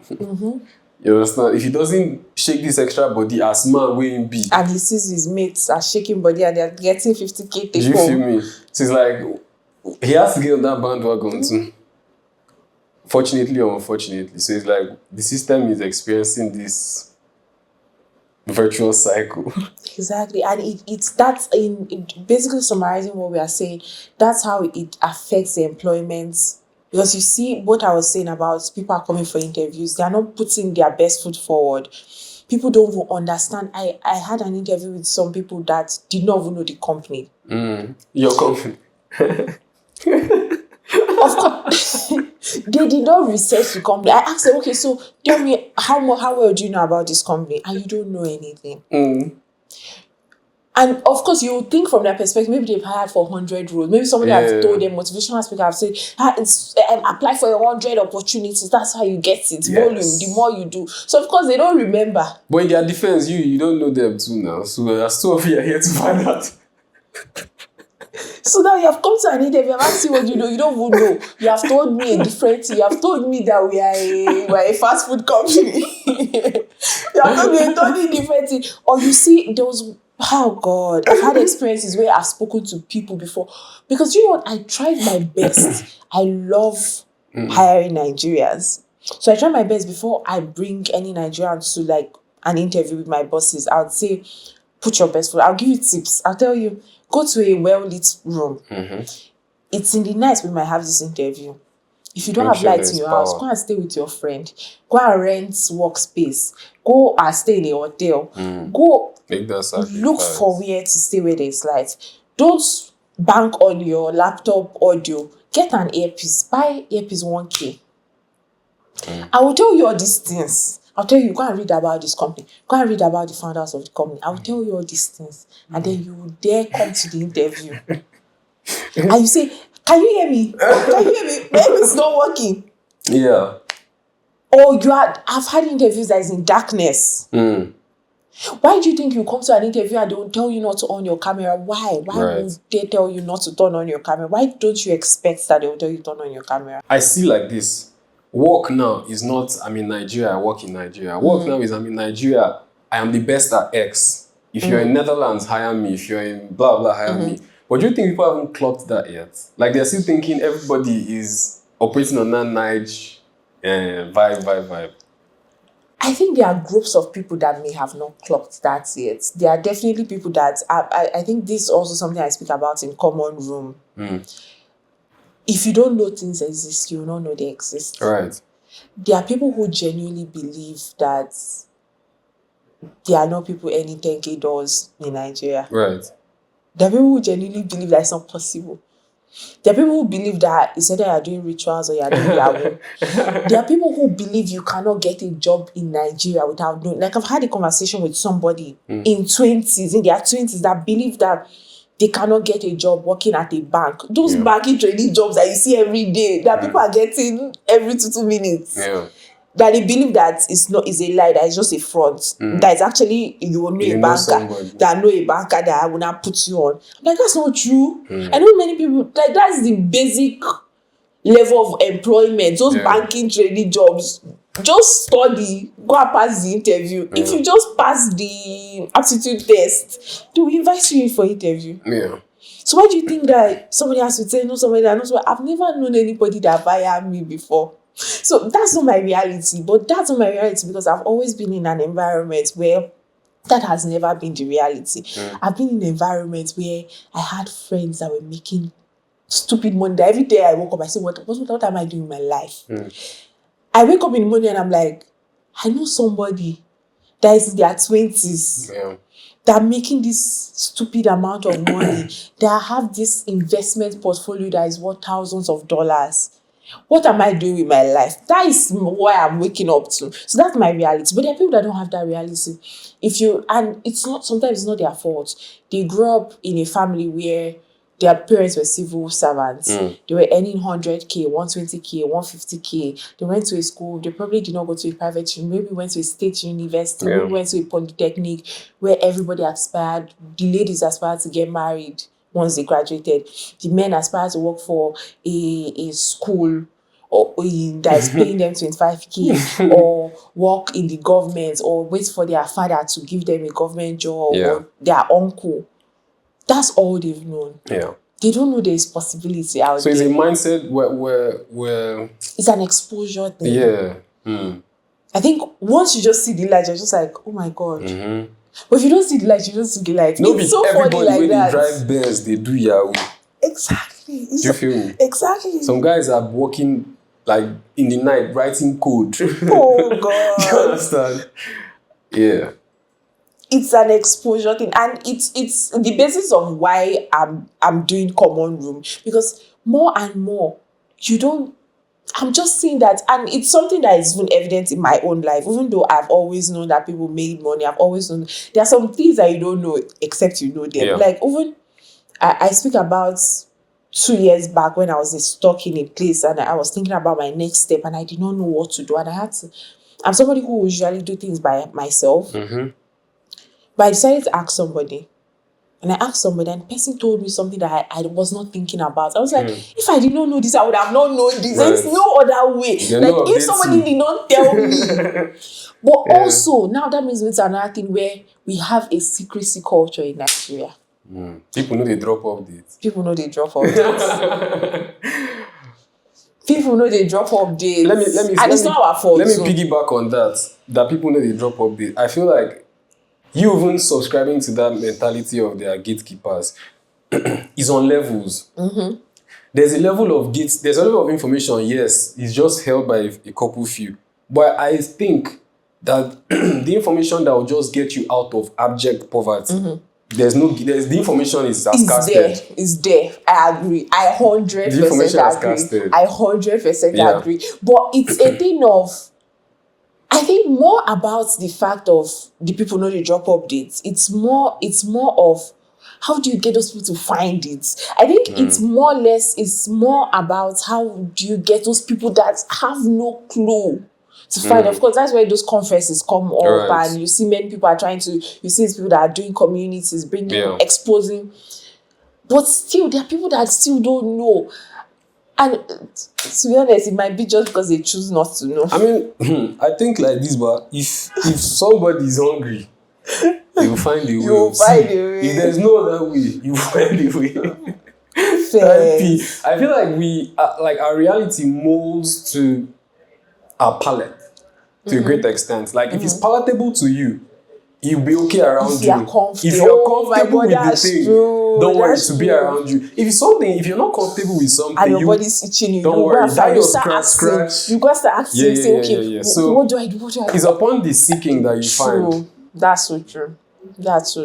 You understand? If he doesn't shake this extra body as man weighing B, and he sees his mates are shaking body and they're getting 50K take home. Do you feel me? So it's like he has to get on that bandwagon too. Fortunately or unfortunately. So it's like the system is experiencing this virtual cycle. Exactly. And that's in basically summarizing what we are saying, that's how it affects the employment. Because you see what I was saying about people are coming for interviews, they are not putting their best foot forward. People don't even understand. I had an interview with some people that did not even know the company. Your company. Of course, they did not research the company. I asked them, okay, so tell me how well do you know about this company? And you don't know anything. And of course, you would think from their perspective, maybe they've hired for 100 roles. Maybe somebody has told them, motivational speaker have said, apply for 100 opportunities. That's how you get it. Volume, the more you do. So of course, they don't remember. But in their defense, you don't know them too now. So as two of you are here to find out. So now you have come to an interview, I've asked you what you know, you don't even know. You have told me a different thing. You have told me that we are a fast food company. You have told me a totally different thing. Or you see, there was, oh God, I've had experiences where I've spoken to people before. Because you know what, I tried my best. I love hiring Nigerians. So I try my best before I bring any Nigerians to like an interview with my bosses. I would say, put your best foot. I'll give you tips. I'll tell you, go to a well-lit room. It's in the night we might have this interview. If you don't have lights in your house, go and stay with your friend. Go and rent workspace. Go and stay in a hotel. Go look for where to stay where there's light. Don't bank on your laptop audio. Get an earpiece. Buy earpiece 1K. I will tell you all these things. I'll tell you, go and read about this company. Go and read about the founders of the company. I will tell you all these things. And then you will dare come to the interview. And you say, can you hear me? Can you hear me? Maybe it's not working. Yeah. Or I've had interviews that is in darkness. Why do you think you come to an interview and they will tell you not to on your camera? Why? Why would they tell you not to turn on your camera? Why don't you expect that they will tell you to turn on your camera? I see like this. Work now is not, I'm in Nigeria, I work in Nigeria. Work now is, I'm in Nigeria, I am the best at X. If you're in Netherlands, hire me. If you're in blah, blah, hire me. But do you think people haven't clocked that yet? Like they're still thinking everybody is operating on that Nige vibe. I think there are groups of people that may have not clocked that yet. There are definitely people that, I think this is also something I speak about in Common Room. If you don't know things exist, you will not know they exist. Right. There are people who genuinely believe that there are not people earning 10K dollars in Nigeria. Right. There are people who genuinely believe that it's not possible. There are people who believe that it's either you're doing rituals or you're doing Yahoo. There are people who believe you cannot get a job in Nigeria without doing. Like I've had a conversation with somebody in their 20s, that believe that they cannot get a job working at a bank. Those banking training jobs that you see every day, that people are getting every 2 minutes. That they believe that is a lie, that is just a front. That is actually, you will know a banker, that know a banker that will not put you on. I'm like, that's not true. I know many people, like that's the basic level of employment, those banking training jobs, just study, go and pass the interview. If you just pass the aptitude test, they will invite you in for interview. Yeah. So why do you think that somebody has to say no, somebody that knows what? I've never known anybody that fired me before. So that's not my reality. But that's not my reality because I've always been in an environment where that has never been the reality. I've been in an environment where I had friends that were making stupid money. That every day I woke up, I say, what am I doing in my life? I wake up in the morning and I'm like, I know somebody that is in their 20s that are making this stupid amount of money, that have this investment portfolio that is worth thousands of dollars. What am I doing with my life? That is why I'm waking up to. So that's my reality. But there are people that don't have that reality. And it's not, sometimes it's not their fault. They grew up in a family where their parents were civil servants. They were earning 100K, 120K, 150K. They went to a school. They probably did not go to a private uni. Maybe went to a state university. Maybe went to a polytechnic where everybody aspired. The ladies aspired to get married once they graduated. The men aspired to work for a school that is paying them 25K or work in the government or wait for their father to give them a government job or their uncle. That's all they've known. Yeah. They don't know there's possibility out so there. So it's a mindset where it's an exposure thing. Yeah. I think once you just see the light, you're just like, oh my God. But if you don't see the light, you don't see the light. No, it's so funny like when that. They drive Benz, they do Yahoo. Exactly. Do you feel me? Exactly. Some guys are working like in the night writing code. Oh God. Do you understand? Yeah. It's an exposure thing, and it's the basis of why I'm doing common room, because more and more I'm just seeing that, and it's something that is even evident in my own life. Even though I've always known that people made money, I've always known there are some things that you don't know except you know them. Yeah. Like even I speak about 2 years back when I was stuck in a place and I was thinking about my next step and I did not know what to do, and I'm somebody who usually do things by myself. But I decided to ask somebody. And I asked somebody, and the person told me something that I was not thinking about. I was like, if I did not know this, I would have not known this. Right. There's no other way. Like, if somebody did not tell me. But also, now that means it's another thing where we have a secrecy culture in Nigeria. People know they drop updates. People know they drop updates. People know they drop updates. And it's not our fault. Let me piggyback on that people know they drop updates. I feel like you even subscribing to that mentality of their gatekeepers is on levels. There's a level of information, yes, it's just held by a couple few. But I think that the information that will just get you out of abject poverty, the information is casted. It's there. I agree. I 100% agree. I 100% agree. But it's a thing of, I think more about the fact of the people know they drop updates. It's more of how do you get those people to find it? I think it's more about how do you get those people that have no clue to find. Of course, that's where those conferences come up, and you see many people you see these people that are doing communities, bringing, exposing. But still, there are people that still don't know. And to be honest, it might be just because they choose not to know. I mean, I think like this, but if somebody is hungry, they will find a way. You will find a way. If there's no other way, you will find a way. I feel like like our reality molds to our palate to a great extent. Like if it's palatable to you, you'll be okay around you. If you're comfortable with the thing, don't worry to be around you. If you're not comfortable with something, and your body's itching you, don't worry. That your scratch. You got to ask yourself, okay, So what do I do? It's upon the seeking that you find. That's so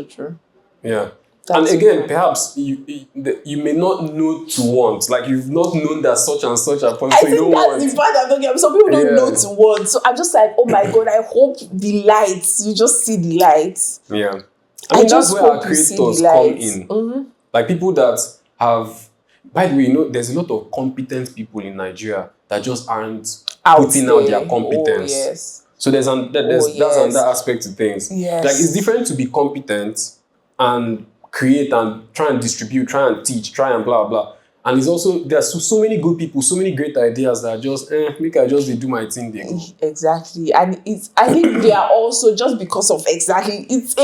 true. Yeah. And again, perhaps you may not know to want. Like you've not known that such and such a point. I think that's the part I'm talking about. Some people don't know to want. So I'm just like, oh my God, I hope the lights. You just see the lights. Yeah. I mean, that's where our creators come in. Like people that have, by the way, there's a lot of competent people in Nigeria that just aren't putting out their competence. Oh, yes. So that's another aspect to things. Yes. Like it's different to be competent and create and try and distribute, try and teach, try and blah, blah. And it's also, there's so many good people, so many great ideas that are just, make I just do my thing, they go. Exactly. And I think they are also, just because of exactly, it's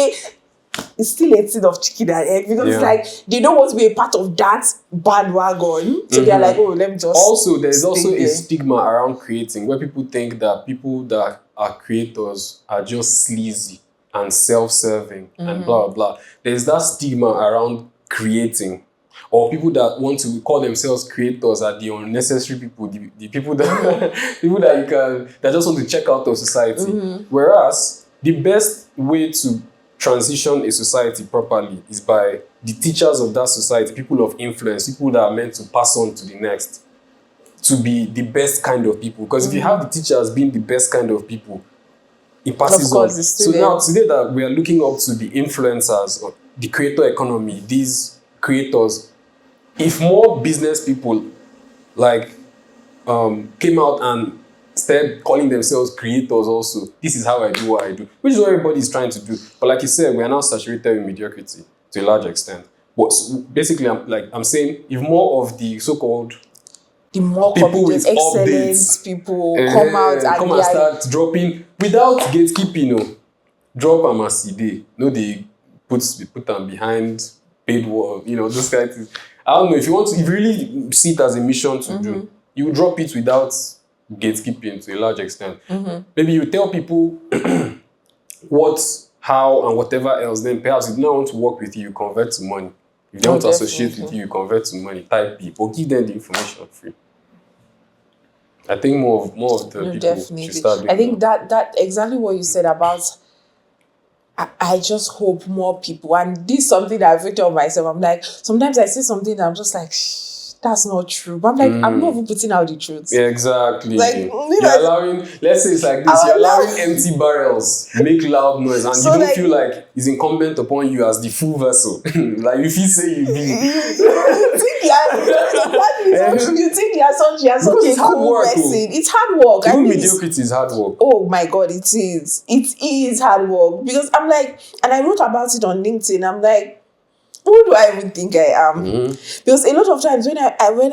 still a thing of chicken and egg, because it's like they don't want to be a part of that bandwagon. So they're like, oh, let me just. Also, there's also a stigma around creating, where people think that people that are creators are just sleazy and self-serving and blah, blah, blah. There's that stigma around creating. Or people that want to call themselves creators are the unnecessary people, the people that people that just want to check out of society. Whereas the best way to transition a society properly is by the teachers of that society, people of influence, people that are meant to pass on to the next, to be the best kind of people. Because if you have the teachers being the best kind of people, it passes on. So now today that we are looking up to the influencers, or the creator economy, these creators, if more business people came out and started calling themselves creators also, this is how I do what I do, which is what everybody is trying to do. But like you said, we are now saturated with mediocrity to a large extent. But basically, I'm saying, if more of the so-called people with excellence, people come out and start dropping without gatekeeping, drop them as they they put them behind paid work, those kind of things. I don't know, if you really see it as a mission to do, you drop it without gatekeeping to a large extent. Maybe you tell people what, how, and whatever else, then perhaps if they don't want to work with you, convert to money. If they want to associate with you, convert to money, type P, or give them the information free. I think more of the people should start doing I think that exactly what you said about, I just hope more people, and this is something that I've written on myself. I'm like, sometimes I say something and I'm just like, that's not true. But I'm like, I'm not even putting out the truth. Yeah, exactly. Like, you're allowing, let's say it's like this, you're allowing empty barrels make loud noise, and so you don't feel like it's incumbent upon you as the full vessel. Like, if you say you be. You think you're such a cool person. It's hard work. Even mediocrity is hard work. Oh my God, it is. It is hard work. Because I'm like, and I wrote about it on LinkedIn, I'm like, who do I even think I am? Because a lot of times when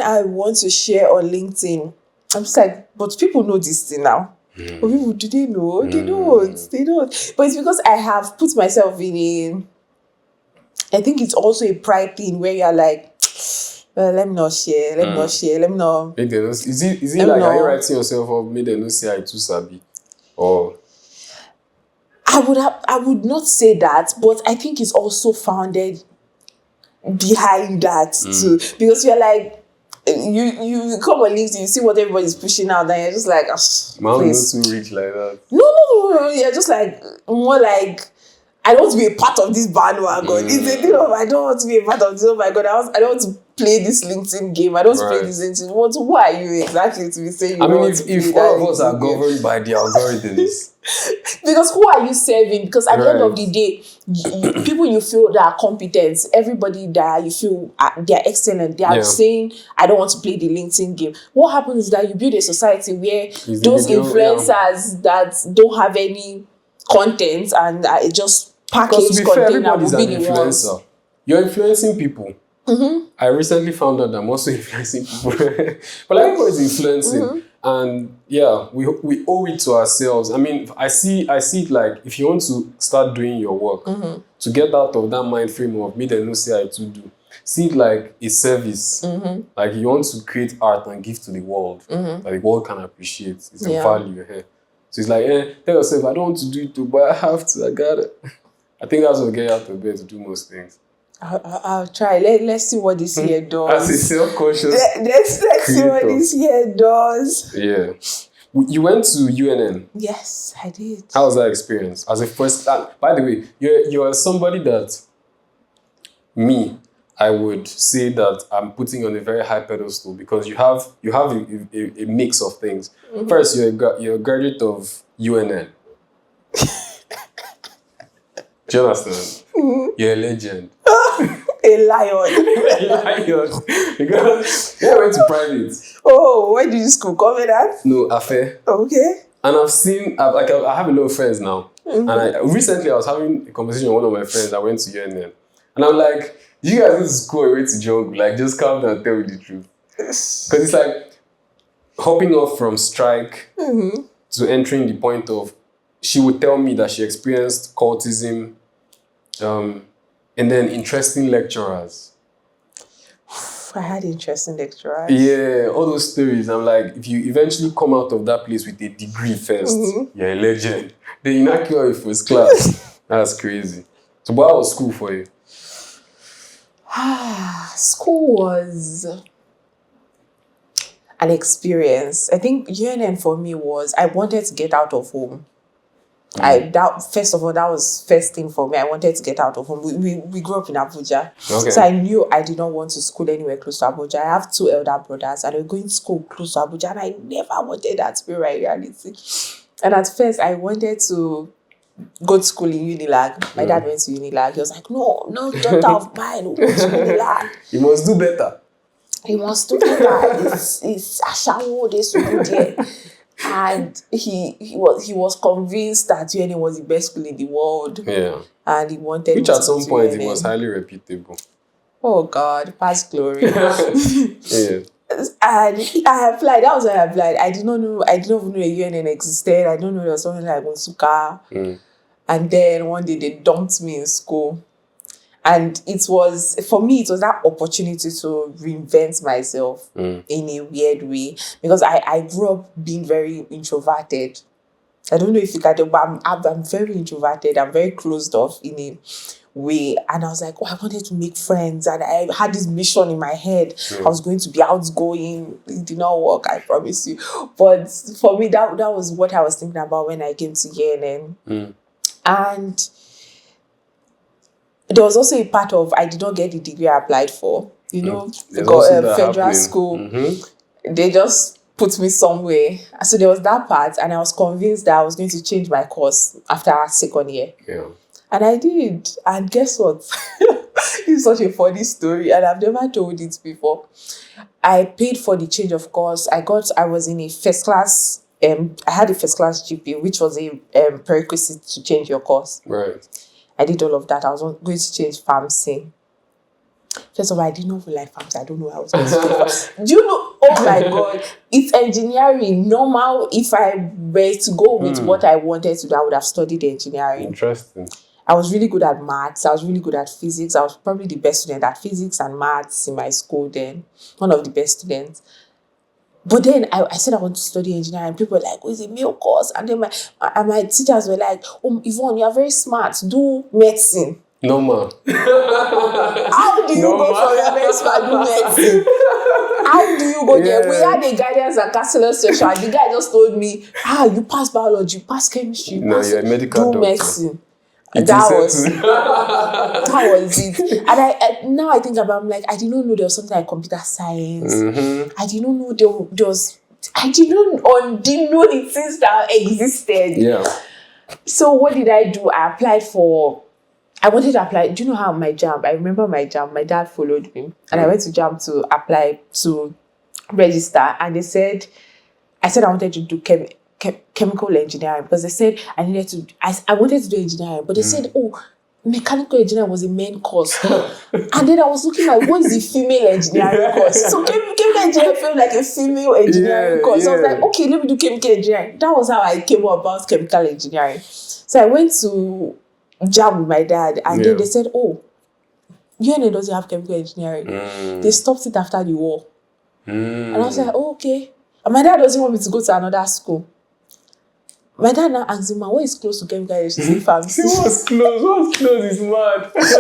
I want to share on LinkedIn, I'm just like, but people know this thing now. But people, do they know? They don't. But it's because I have put myself in I think it's also a pride thing where you're like, well, let me not share, let me not. Is it like, are you writing yourself up, made them not say I too sabi? Or I would not say that, but I think it's also founded behind that too, because you're like, you come on LinkedIn, you see what everybody's pushing out, and you're just like, please. Not too rich like that. No, you're just like, more like, I don't want to be a part of this bandwagon. It's a thing of, I don't want to be a part of this. Oh my God, I don't want to play this LinkedIn game. I don't want to play this LinkedIn. Who are you exactly to be saying? If all of us are governed by the algorithms. Because who are you serving? Because at the end of the day, people you feel that are competent, everybody that you feel they're excellent, they are saying, I don't want to play the LinkedIn game. What happens is that you build a society where those influencers that don't have any content and just package content will be the ones. You're influencing people. I recently found out that I'm also influencing people. But everybody's influencing. And yeah, we owe it to ourselves. I mean, I see it like, if you want to start doing your work, to get out of that mind frame of me that no say I to do, see it like a service. Like, you want to create art and give to the world, that the world can appreciate. It's a value here. So it's like, tell yourself, I don't want to do it too, but I have to, I got it. I think that's what gets out of bed to do most things. I'll try. Let's see what this year does. As a self-conscious Let's see what this year does. Yeah. You went to UNN. Yes, I did. How was that experience? As a first, by the way, you're somebody that I would say that I'm putting on a very high pedestal, because you have a mix of things. First, you're a graduate of UNN. Do you understand? You're a legend. A lion. Because I went to private. Oh, where did you school? Covenant? No, Affair. Okay. And I have a lot of friends now. And recently I was having a conversation with one of my friends that went to UNN. And I'm like, You guys go to school or went to jungle? Like, just calm down and tell me the truth. Because it's like hopping off from strike to entering the point of, she would tell me that she experienced cultism, and then interesting lecturers. I had interesting lecturers. Yeah, all those stories. I'm like, if you eventually come out of that place with a degree first, you're a legend. Then you knock you out of first class. That's crazy. So what was school for you? School was an experience. I think UNN for me was, I wanted to get out of home. First of all, that was first thing for me. I wanted to get out of home. We grew up in Abuja. Okay. So I knew I did not want to school anywhere close to Abuja. I have 2 elder brothers and they were going to school close to Abuja, and I never wanted that to be my reality. And at first, I wanted to go to school in Unilag. My dad went to Unilag. He was like, no, daughter of mine will go to Unilag. You must do better. He must do better. It's Ashawo, this will go there. And he was convinced that UNN was the best school in the world. Yeah. And he wanted Which me at to some do point UNN. it was highly reputable. Oh God, past glory. Yeah. And I applied. That was when I applied. I didn't even know a UNN existed. I don't know there was something like Unsuka. And then one day they dumped me in school. And for me, it was that opportunity to reinvent myself in a weird way. Because I grew up being very introverted. I don't know if you can tell, but I'm very introverted. I'm very closed off in a way. And I was like, I wanted to make friends. And I had this mission in my head. I was going to be outgoing. It did not work, I promise you. But for me, that was what I was thinking about when I came to UNN. And there was also a part of, I did not get the degree I applied for. You know, federal school. They just put me somewhere. So there was that part, and I was convinced that I was going to change my course after our second year. Yeah. And I did. And guess what? It's such a funny story, and I've never told it before. I paid for the change of course. I was in a first class, I had a first class GPA, which was a prerequisite to change your course. Right. I did all of that. I was going to change pharmacy. First of all, I didn't know if I like pharmacy. I don't know what I was going to do. Do you know? Oh my God. It's engineering. Normal, if I were to go with what I wanted to do, I would have studied engineering. Interesting. I was really good at maths. I was really good at physics. I was probably the best student at physics and maths in my school then. One of the best students. But then I said I want to study engineering. People were like, it's a male course. And then my teachers were like, Yvonne, you are very smart. Do medicine. Normal. How do you go from your very smart to medicine? How do you go there? We had a guidance and counselor session. And the guy just told me, you pass biology, you pass chemistry, you you're a medical doctor. medicine. That was it. And I now I think about, I'm like, I didn't know there was something like computer science. I didn't know there was. I didn't know the things that existed. Yeah. So what did I do? I applied for. I wanted to apply. Do you know how my JAMB? I remember my JAMB. My dad followed me, and I went to JAMB to apply to register. And I said I wanted to do chemical engineering, because they said I wanted to do engineering, but they said, mechanical engineering was a main course. And then I was looking at what is the female engineering course. So chemical engineering felt like a female engineering course. So I was like, okay, let me do chemical engineering. That was how I came about chemical engineering. So I went to JAM with my dad, and then they said, UNN doesn't have chemical engineering. They stopped it after the war. And I was like, okay. And my dad doesn't want me to go to another school. My dad now asked him, what is close to chemical engineering? She said pharmacy. What's close is mad. Guess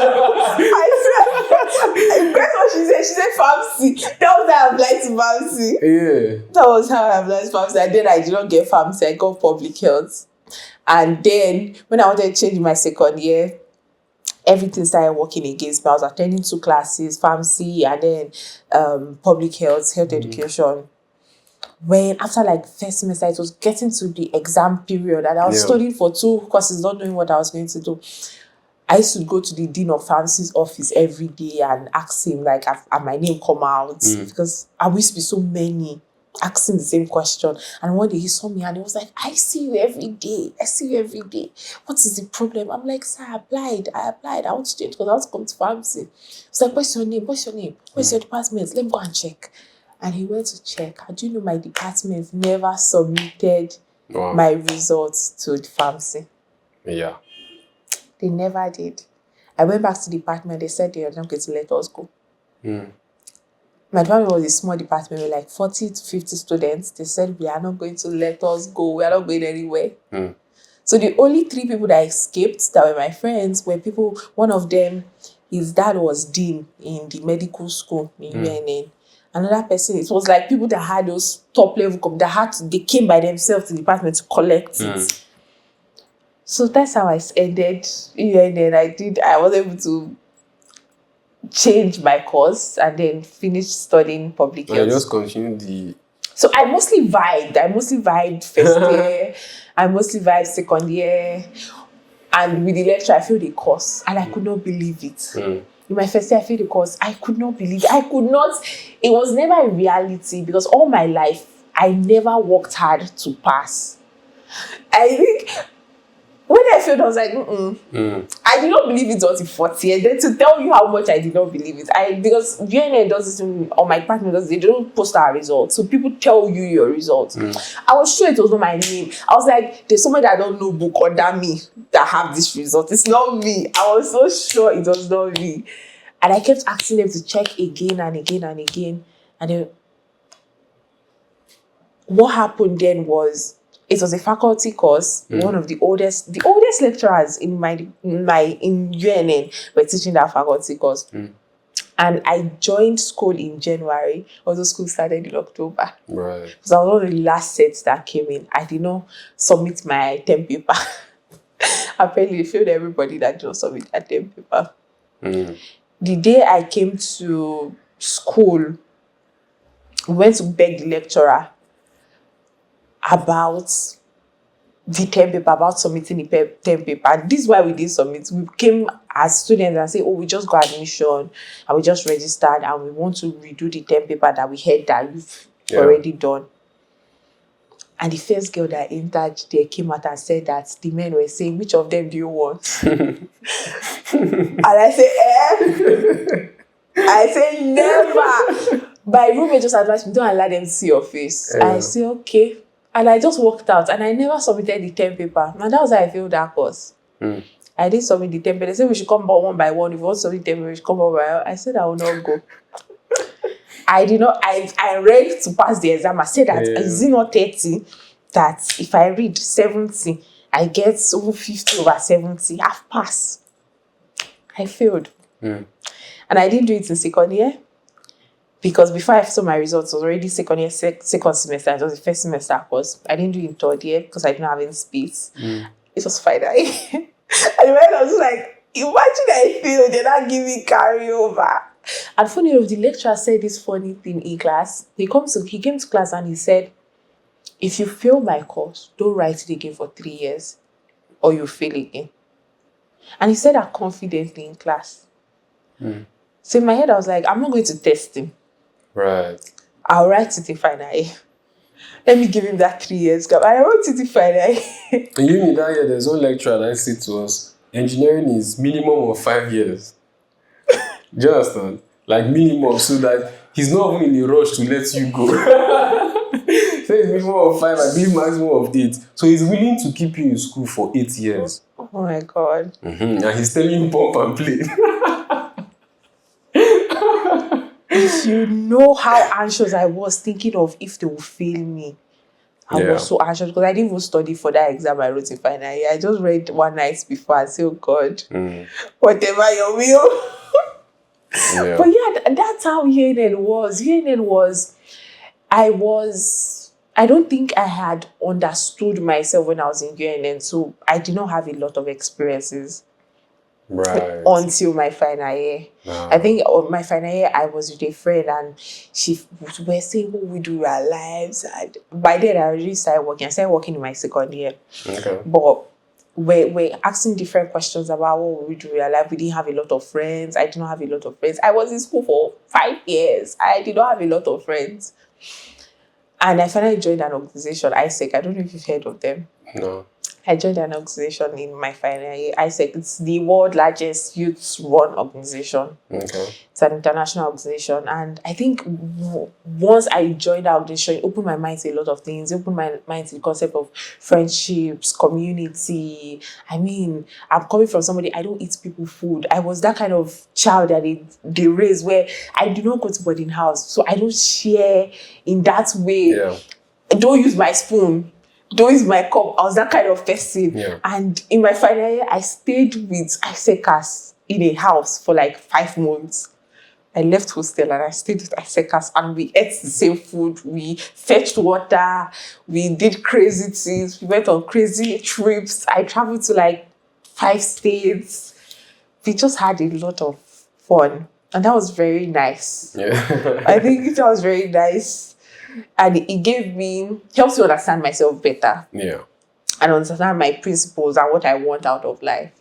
what she said? She said pharmacy. That was how I applied to pharmacy. Yeah. That was how I applied to pharmacy. And then I did not get pharmacy. I got public health. And then when I wanted to change my second year, everything started working against me. I was attending 2 classes, pharmacy and then public health education. When after like first semester, it was getting to the exam period, and I was studying for 2 courses, not knowing what I was going to do. I used to go to the dean of pharmacy's office every day and ask him, like, have my name come out? Because I used to be so many. asking the same question. And one day he saw me and he was like, I see you every day. I see you every day. What is the problem? I'm like, sir, I applied. I want to change because I want to come to pharmacy. He's like, what's your name? What's your name? What's your department? Let me go and check. And he went to check. And do you know my department never submitted my results to the pharmacy? Yeah. They never did. I went back to the department. They said they are not going to let us go. My department was a small department with like 40 to 50 students. They said, we are not going to let us go. We are not going anywhere. So the only 3 people that escaped that were my friends were people, one of them, his dad was dean in the medical school in UNN. Another person, it was like people that had those top level, they came by themselves to the department to collect it. So that's how I ended UNN. I was able to change my course and then finish studying public health. I just continued the... So I mostly vibed first year. I mostly vibed second year. And with the lecture, I failed the course. And I could not believe it. In my first year, I failed the course. I could not believe it. It was never a reality because all my life, I never worked hard to pass. I think... when I failed, I was like, I did not believe it until 4th year. Then to tell you how much I did not believe it, because UNN does this, or my partner does, they don't post our results. So people tell you your results. I was sure it was not my name. I was like, there's somebody that don't know book under me that have this result. It's not me. I was so sure it was not me. And I kept asking them to check again and again and again. And then what happened then was, it was a faculty course. One of the oldest lecturers in UNN were teaching that faculty course. And I joined school in January, although school started in October. Right. Because I was one of the last sets that came in. I did not submit my term paper. Apparently, I failed everybody that did not submit their term paper. The day I came to school, we went to beg the lecturer about the term paper, about submitting the term paper. And this is why we didn't submit. We came as students and say, we just got admission and we just registered and we want to redo the term paper that we heard that you've already done. And the first girl that entered there came out and said that the men were saying, which of them do you want? And I said, I said, never. My roommate just advised me, don't allow them to see your face. I said, okay. And I just walked out and I never submitted the term paper. And that was how I failed that course. I didn't submit the term paper. They said we should come back one by one. If you want to submit the term paper, we should come back one by one. I said I will not go. I did not. I read to pass the exam. I said that is it not 30? That if I read 70, I get over 50 over 70. I've passed. I failed. And I didn't do it in second year. Because before I saw my results, it was already second year, second semester. It was the first semester course. I didn't do it in third year because I didn't have any space. It was final year. And when I was like, imagine I failed, they're not giving carryover. And funny enough, the lecturer said this funny thing in class. He came to class and he said, if you fail my course, don't write it again for 3 years or you fail again. And he said that confidently in class. So in my head, I was like, I'm not going to test him. Right. I'll write it in final year. Let me give him that 3 years gap. And I wrote it in final year. And you in that year, there's one lecturer that said to us, engineering is minimum of 5 years. Do you understand? Like minimum, so that he's not even in a rush to let you go. So it's minimum of 5, I believe maximum of 8. So he's willing to keep you in school for 8 years. Oh my God. And he's telling you pump and play. If you know how anxious I was thinking of if they will fail me. I was so anxious because I didn't even study for that exam I wrote in final year. I just read one night before and said, oh God, whatever your will. But yeah, that's how UNN was. UNN was, I don't think I had understood myself when I was in UNN. So I did not have a lot of experiences. Right. Until my final year. I think on my final year, I was with a friend and we were saying what we do in our lives. And by then, I already started working. I started working in my second year. Okay. But we're asking different questions about what we do in our life. We didn't have a lot of friends. I did not have a lot of friends. I was in school for 5 years. I did not have a lot of friends. And I finally joined an organization, ISEC. I don't know if you've heard of them. No. I joined an organization in my final year. ISEC, it's the world's largest youth-run organization. Okay. It's an international organization. And I think once I joined that organization, it opened my mind to a lot of things. It opened my mind to the concept of friendships, community. I mean, I'm coming from somebody, I don't eat people food. I was that kind of child that they raised where I do not go to boarding house. So I don't share in that way. Yeah. I don't use my spoon. Don't use my cup. I was that kind of person. Yeah. And in my final year, I stayed with Isekas in a house for like 5 months. I left hostel and I stayed with Isekas and we ate the same food. We fetched water. We did crazy things. We went on crazy trips. I traveled to like 5 states. We just had a lot of fun. And that was very nice. Yeah. I think that was very nice. And it helps me understand myself better. Yeah. And understand my principles and what I want out of life.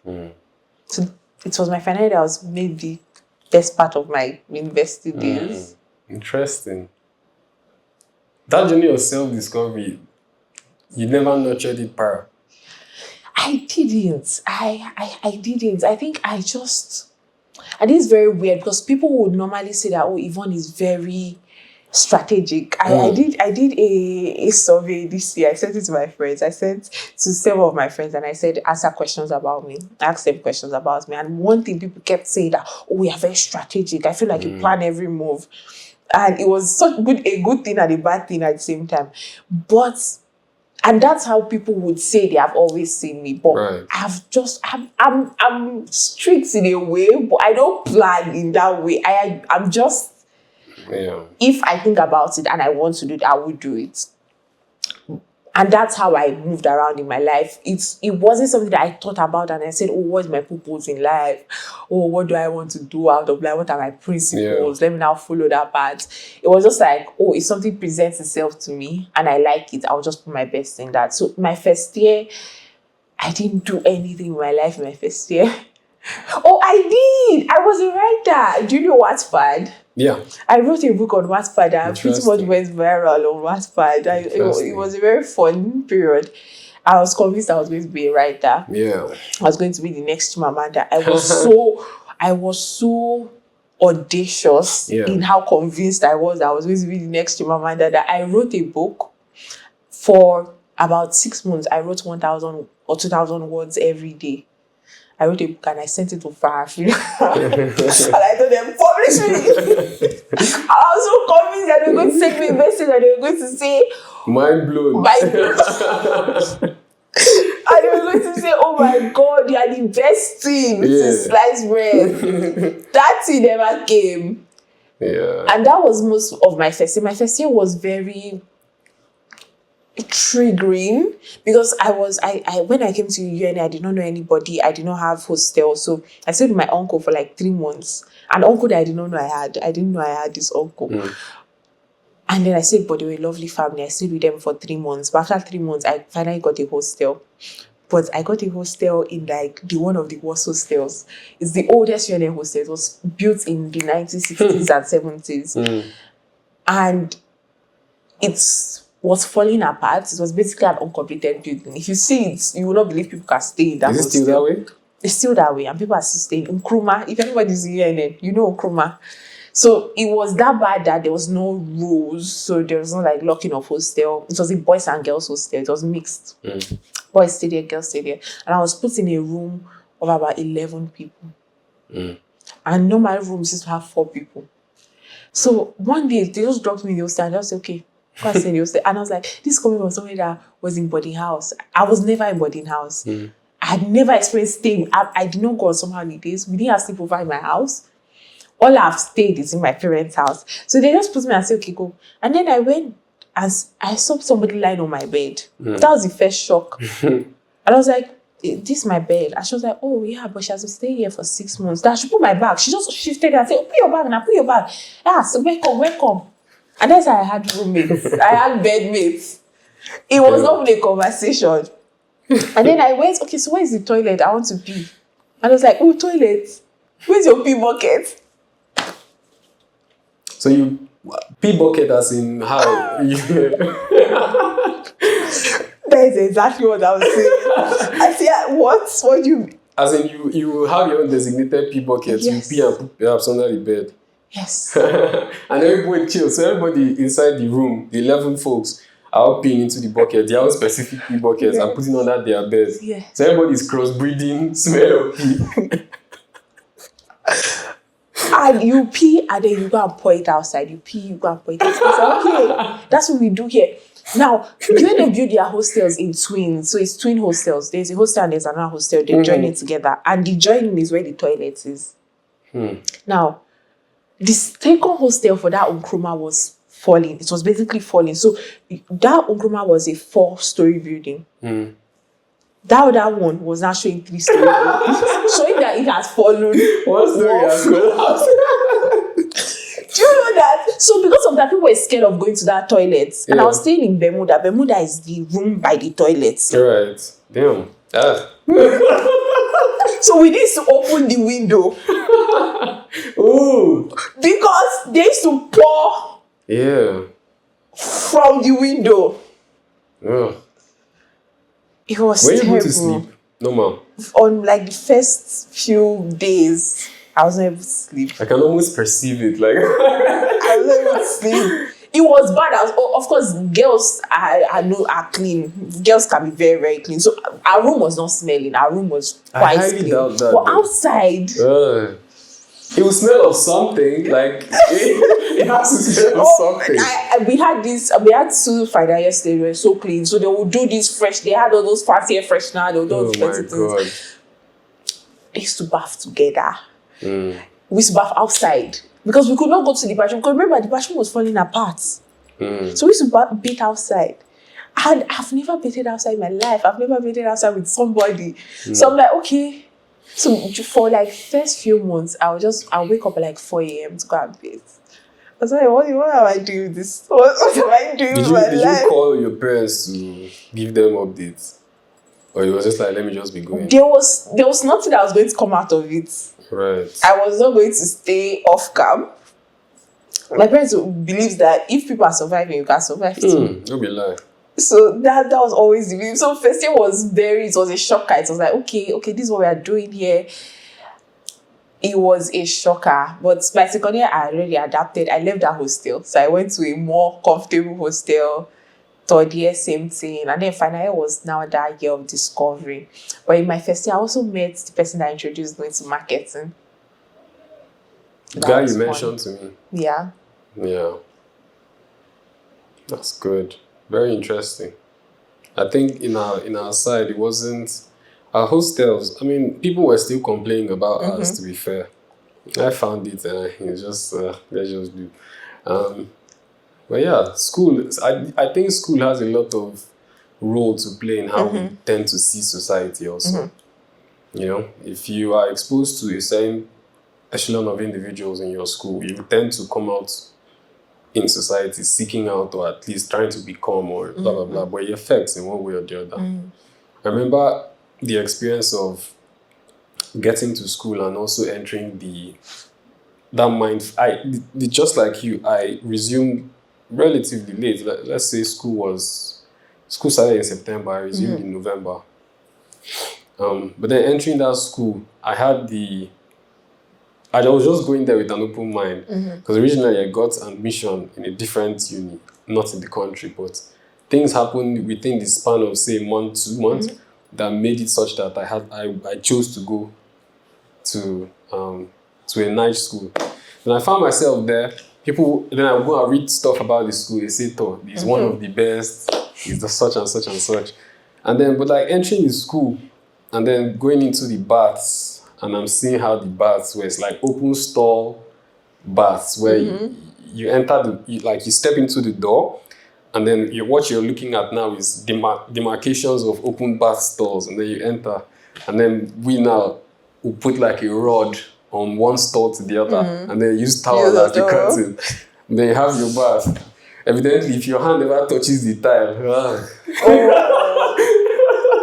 So it was my final year that was maybe the best part of my university days. Interesting. That journey of self-discovery, you never nurtured it prior. I didn't. I didn't. I think I just... And it's very weird because people would normally say that, oh, Yvonne is very strategic. I did a survey this year. I sent it to my friends. I sent to several of my friends and I said, answer questions about me. Ask them questions about me. And one thing people kept saying that, oh, we are very strategic. I feel like you plan every move. And it was a good thing and a bad thing at the same time. And that's how people would say they have always seen me. But right. I'm strict in a way, but I don't plan in that way. I'm just... Yeah. If I think about it and I want to do it, I will do it. And that's how I moved around in my life. It wasn't something that I thought about and I said, oh, what's my purpose in life? Oh, what do I want to do out of life? What are my principles? Let me now follow that path. It was just like, oh, if something presents itself to me and I like it, I'll just put my best in that. So my first year, I didn't do anything in my life in my first year. Oh, I did. I was a writer. Do you know Wattpad? Yeah. I wrote a book on Wattpad and pretty much went viral on Wattpad. It was a very fun period. I was convinced I was going to be a writer. Yeah. I was going to be the next Chimamanda. I was so audacious in how convinced I was going to be the next Chimamanda that I wrote a book for about 6 months. I wrote 1,000 or 2,000 words every day. I wrote a book and I sent it to Farafina. And I told them, publish me. I was so convinced that they were going to send me a message and they were going to say, mind blown. And they were going to say, oh my God, you are the best thing. This is sliced bread. That thing never came. Yeah. And that was most of my first year. My first year was very triggering because I when I came to UNA, I did not know anybody. I did not have hostel, so I stayed with my uncle for like 3 months. An uncle that I did not know I had. I didn't know I had this uncle. And then I stayed, but they were a lovely family. I stayed with them for 3 months. But after 3 months, I finally got a hostel. But I got a hostel in like the one of the worst hostels. It's the oldest UNA hostel. It was built in the 1960s and 70s. And was falling apart. It was basically an uncompleted building. If you see it, you will not believe people can stay in that hostel. Is it still that way? It's still that way, and people are still staying. Nkrumah, if anybody's here in it, you know Nkrumah. So it was that bad that there was no rules. So there was no like locking of hostel. It was a boys and girls hostel. It was mixed. Boys stayed there, girls stayed there. And I was put in a room of about 11 people. And normal rooms used to have 4 people. So one day they just dropped me in the hostel and I was like, okay, go and stay in the hostel. And I was like, this is coming from somebody that was in boarding house. I was never in boarding house. I had never experienced staying. I did not go on some holidays. We didn't have sleepover in my house. All I've stayed is in my parents' house. So they just put me and said, okay, go. And then I went and I saw somebody lying on my bed. That was the first shock. And I was like, this is my bed. And she was like, oh yeah, but she has been staying here for 6 months. That she put my bag. She just shifted and said, oh, put your bag now, put your bag. Yeah, so welcome. And that's how I had roommates. I had bedmates. It was not even a conversation. And then I went, okay, so where's the toilet? I want to pee. And I was like, oh, toilet. Where's your pee bucket? So you Pee bucket as in how? That is exactly what I was saying. I said, what do you... As in you have your own designated pee bucket. Yes. You pee and put perhaps under the bed. Yes. And everybody chill. So everybody inside the room, the 11 folks, are all peeing into the bucket. Their own specific pee buckets are putting under their bed. Yes. So everybody's crossbreeding, smell of pee. And you pee and then you go and pour it outside. You pee, you go and pour it outside. It's like, okay, that's what we do here. Now, when they build their hostels in twins, so it's twin hostels. There's a hostel and there's another hostel. They join it together. And the joining is where the toilet is. Now, the second hostel for that Nkrumah was falling. It was basically falling. So that Nkrumah was a 4-story building. That other one was now showing 3-story building, showing that it has fallen. 1 story has collapsed. Do you know that? So because of that, people were scared of going to that toilet. And I was staying in Bermuda. Bermuda is the room by the toilet. Right. Damn. So we need to open the window. Ooh. Because they used to pour from the window. Yeah. It was Were you terrible. able to sleep? Normal. On like the first few days, I was not able to sleep. I can almost perceive it. Like I was not able to sleep. It was bad. Of course, girls I know are clean. Girls can be very, very clean. So our room was not smelling. Our room was quite clean. Doubt that, but outside, it will smell of something. Like it has to smell of something. we had 2 final years. They were so clean. So they would do this fresh. They had all those fancy air freshener. They would do all those fancy things. They used to bath together. We used to bath outside because we could not go to the bathroom. Because remember, the bathroom was falling apart. So we used to bathe outside. And I've never bathed outside in my life. I've never bathed outside with somebody. So I'm like, okay. So for like first few months, I'll wake up at like 4 a.m. to go and bathe. I was like, what am I doing with this? What am I doing with my life? Did you call your parents to give them updates? Or it was just like, let me just be going? There was nothing that was going to come out of it. Right. I was not going to stay off camp. My parents believe that if people are surviving, you can survive too. Don't be lying. So that was always the belief. So first year it was a shocker. It was like, okay, this is what we are doing here. It was a shocker. But by second year, I already adapted. I left that hostel. So I went to a more comfortable hostel. Third year, same thing. And then final year was now that year of discovery. But in my first year, I also met the person that introduced me to marketing. The guy you mentioned to me. Yeah. Yeah. That's good. Very interesting. I think in our side, it wasn't... Our hostels, I mean, people were still complaining about us, to be fair. I found it and it's just, let's just do. But yeah, school, I think school has a lot of role to play in how we tend to see society also. You know, if you are exposed to a certain echelon of individuals in your school, you tend to come out in society seeking out or at least trying to become or blah, blah, blah. But it affects in one way or the other. I remember the experience of getting to school and also entering that mind. Just like you, I resumed relatively late. Let's say school started in September, I resumed in November. But then entering that school, I was just going there with an open mind. Because originally I got admission in a different uni, not in the country, but things happened within the span of say 1, 2 months that made it such that I chose to go to a night school. Then I found myself there. Then I go and read stuff about the school. They say, "Oh, it's one of the best. It's the such and such and such." And then, but like entering the school and then going into the baths, and I'm seeing how the baths were. It's like open stall baths where you enter you step into the door, and then what you're looking at now is demarcations of open bath stalls, and then you enter, and then we now will put like a rod on one stall to the other, and then use towel as the curtain. Then you have your bath. Evidently, if your hand never touches the tile,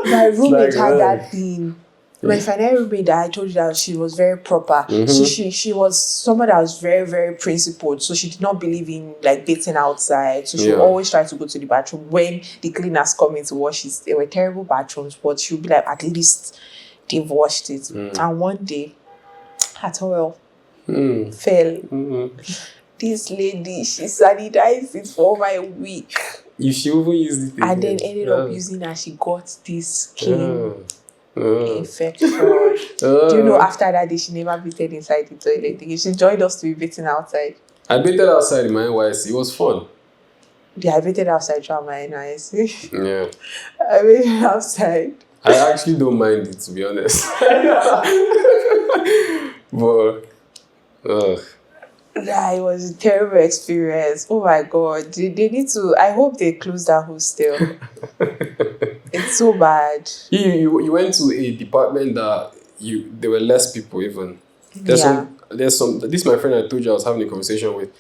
my roommate had that thing. My final roommate that I told you that she was very proper. She was someone that was very, very principled. So she did not believe in like bathing outside. So she would always try to go to the bathroom when the cleaners come in to wash it. They were terrible bathrooms, but she would be like, at least they've washed it. And one day, her towel fell. This lady, she sanitized it for over a week. If she even used it again. And then ended up using it, and she got this skin infection. Do you know after that day she never bathed inside the toilet again? She joined us to be bathing outside. I bathed outside in my NYC. It was fun. Yeah, I bathed outside throughout my NYC. Yeah. I bathed outside. I actually don't mind it, to be honest. But yeah, it was a terrible experience. Oh my God. They need to, I hope they close that hostel. It's so bad. You went to a department that there were less people even. There's some, this my friend I told you I was having a conversation with.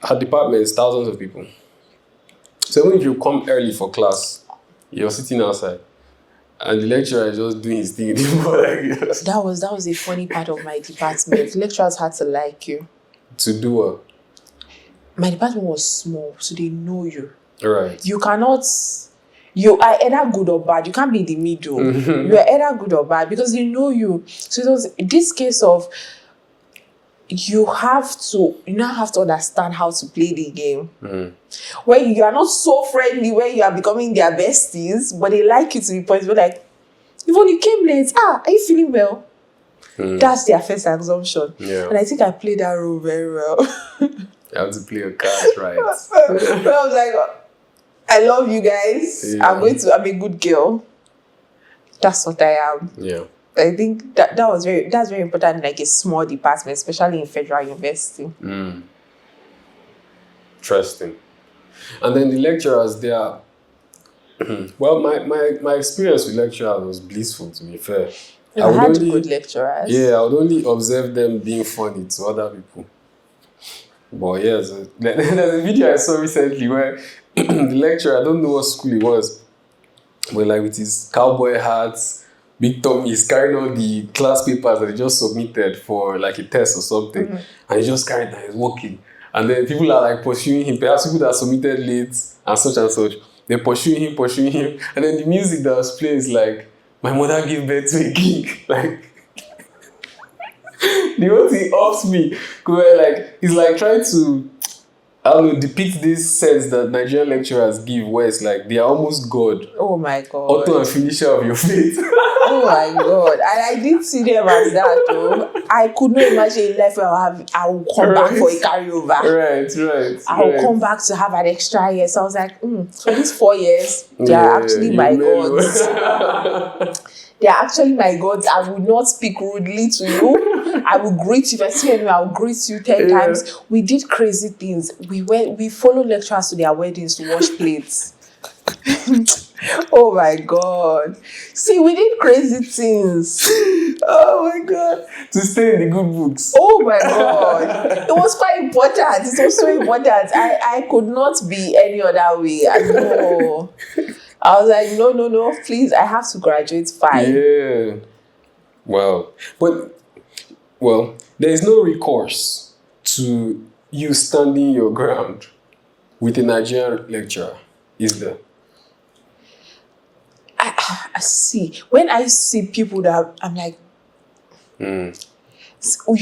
Her department is thousands of people. So even if you come early for class, you're sitting outside. And the lecturer is just doing his thing. That was a funny part of my department. Lecturers had to like you. To do what? My department was small, so they know you. Right. You cannot... You are either good or bad. You can't be in the middle. You are either good or bad because they know you. So it was this case of you now have to understand how to play the game. Where you are not so friendly, where you are becoming their besties, but they like you to be points. But like, Yvonne, you came late. Are you feeling well? That's their first assumption. Yeah. And I think I played that role very well. You have to play your cards right. But I was like, I love you guys. Yeah. I'm a good girl. That's what I am. Yeah. I think that's very important in like a small department, especially in Federal University. Interesting. And then the lecturers, they are well, my experience with lecturers was blissful, to be fair. I had good lecturers. Yeah, I would only observe them being funny to other people. But yeah, there's a video I saw recently where the lecturer, I don't know what school it was, but like with his cowboy hats, big tummy, he's carrying all the class papers that he just submitted for like a test or something. And he just carried that, he's walking. And then people are like pursuing him, perhaps people that submitted late and such. They're pursuing him. And then the music that was playing is like, my mother gave birth to a king. Like, the whole thing offs me. Like, he's like trying to, I don't know, depict this sense that Nigerian lecturers give where it's like they are almost God. Oh my God. Author and finisher of your faith. Oh my God. And I did see them as that though. I could not imagine a life where I will come back for a carryover. Right. I will come back to have an extra year. So I was like, for these 4 years, they are actually my gods. They are actually my gods. I will not speak rudely to you. I will greet you. If I see you, I will greet you 10 times. We did crazy things. We followed lecturers to their weddings to wash plates. Oh my God. See, we did crazy things. Oh my God. To stay in the good books. Oh my God. It was quite important. It was so important. I could not be any other way. I was like, no, please, I have to graduate fine. Yeah. Wow. But, well, there is no recourse to you standing your ground with a Nigerian lecturer, is there? I see. When I see people that I'm like, you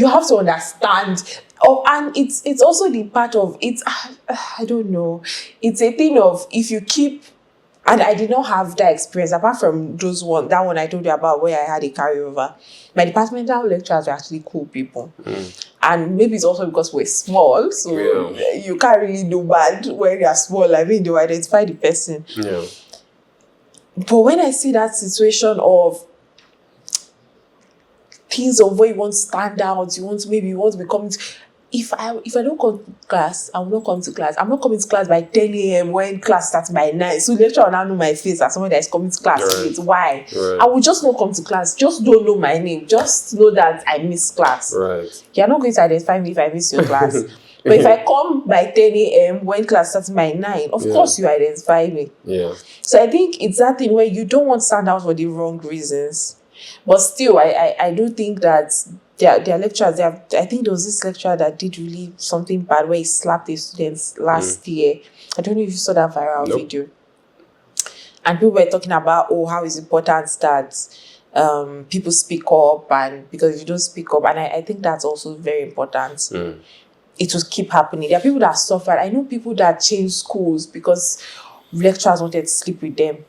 have to understand. Oh, and it's also the part of it. I don't know. It's a thing of if you keep. And I did not have that experience apart from that one I told you about where I had a carryover. My departmental lecturers were actually cool people. And maybe it's also because we're small, so you can't really do bad when you're small. I mean, they will identify the person. Yeah. But when I see that situation of things of where you want to stand out, you want to become... If I don't come to class, I will not come to class. I'm not coming to class by 10 a.m. when class starts by 9. So the lecturer will now know my face as someone that is coming to class. Right. Why? Right. I will just not come to class. Just don't know my name. Just know that I miss class. Right. You're not going to identify me if I miss your class. But if I come by 10 a.m. when class starts by 9, of course you identify me. Yeah. So I think it's that thing where you don't want to stand out for the wrong reasons. But still, I do think that their lecturers, I think there was this lecturer that did really something bad where he slapped his students last year. I don't know if you saw that viral video. And people were talking about, how it's important that people speak up, and because if you don't speak up, and I think that's also very important. It will keep happening. There are people that suffered. I know people that changed schools because lecturers wanted to sleep with them.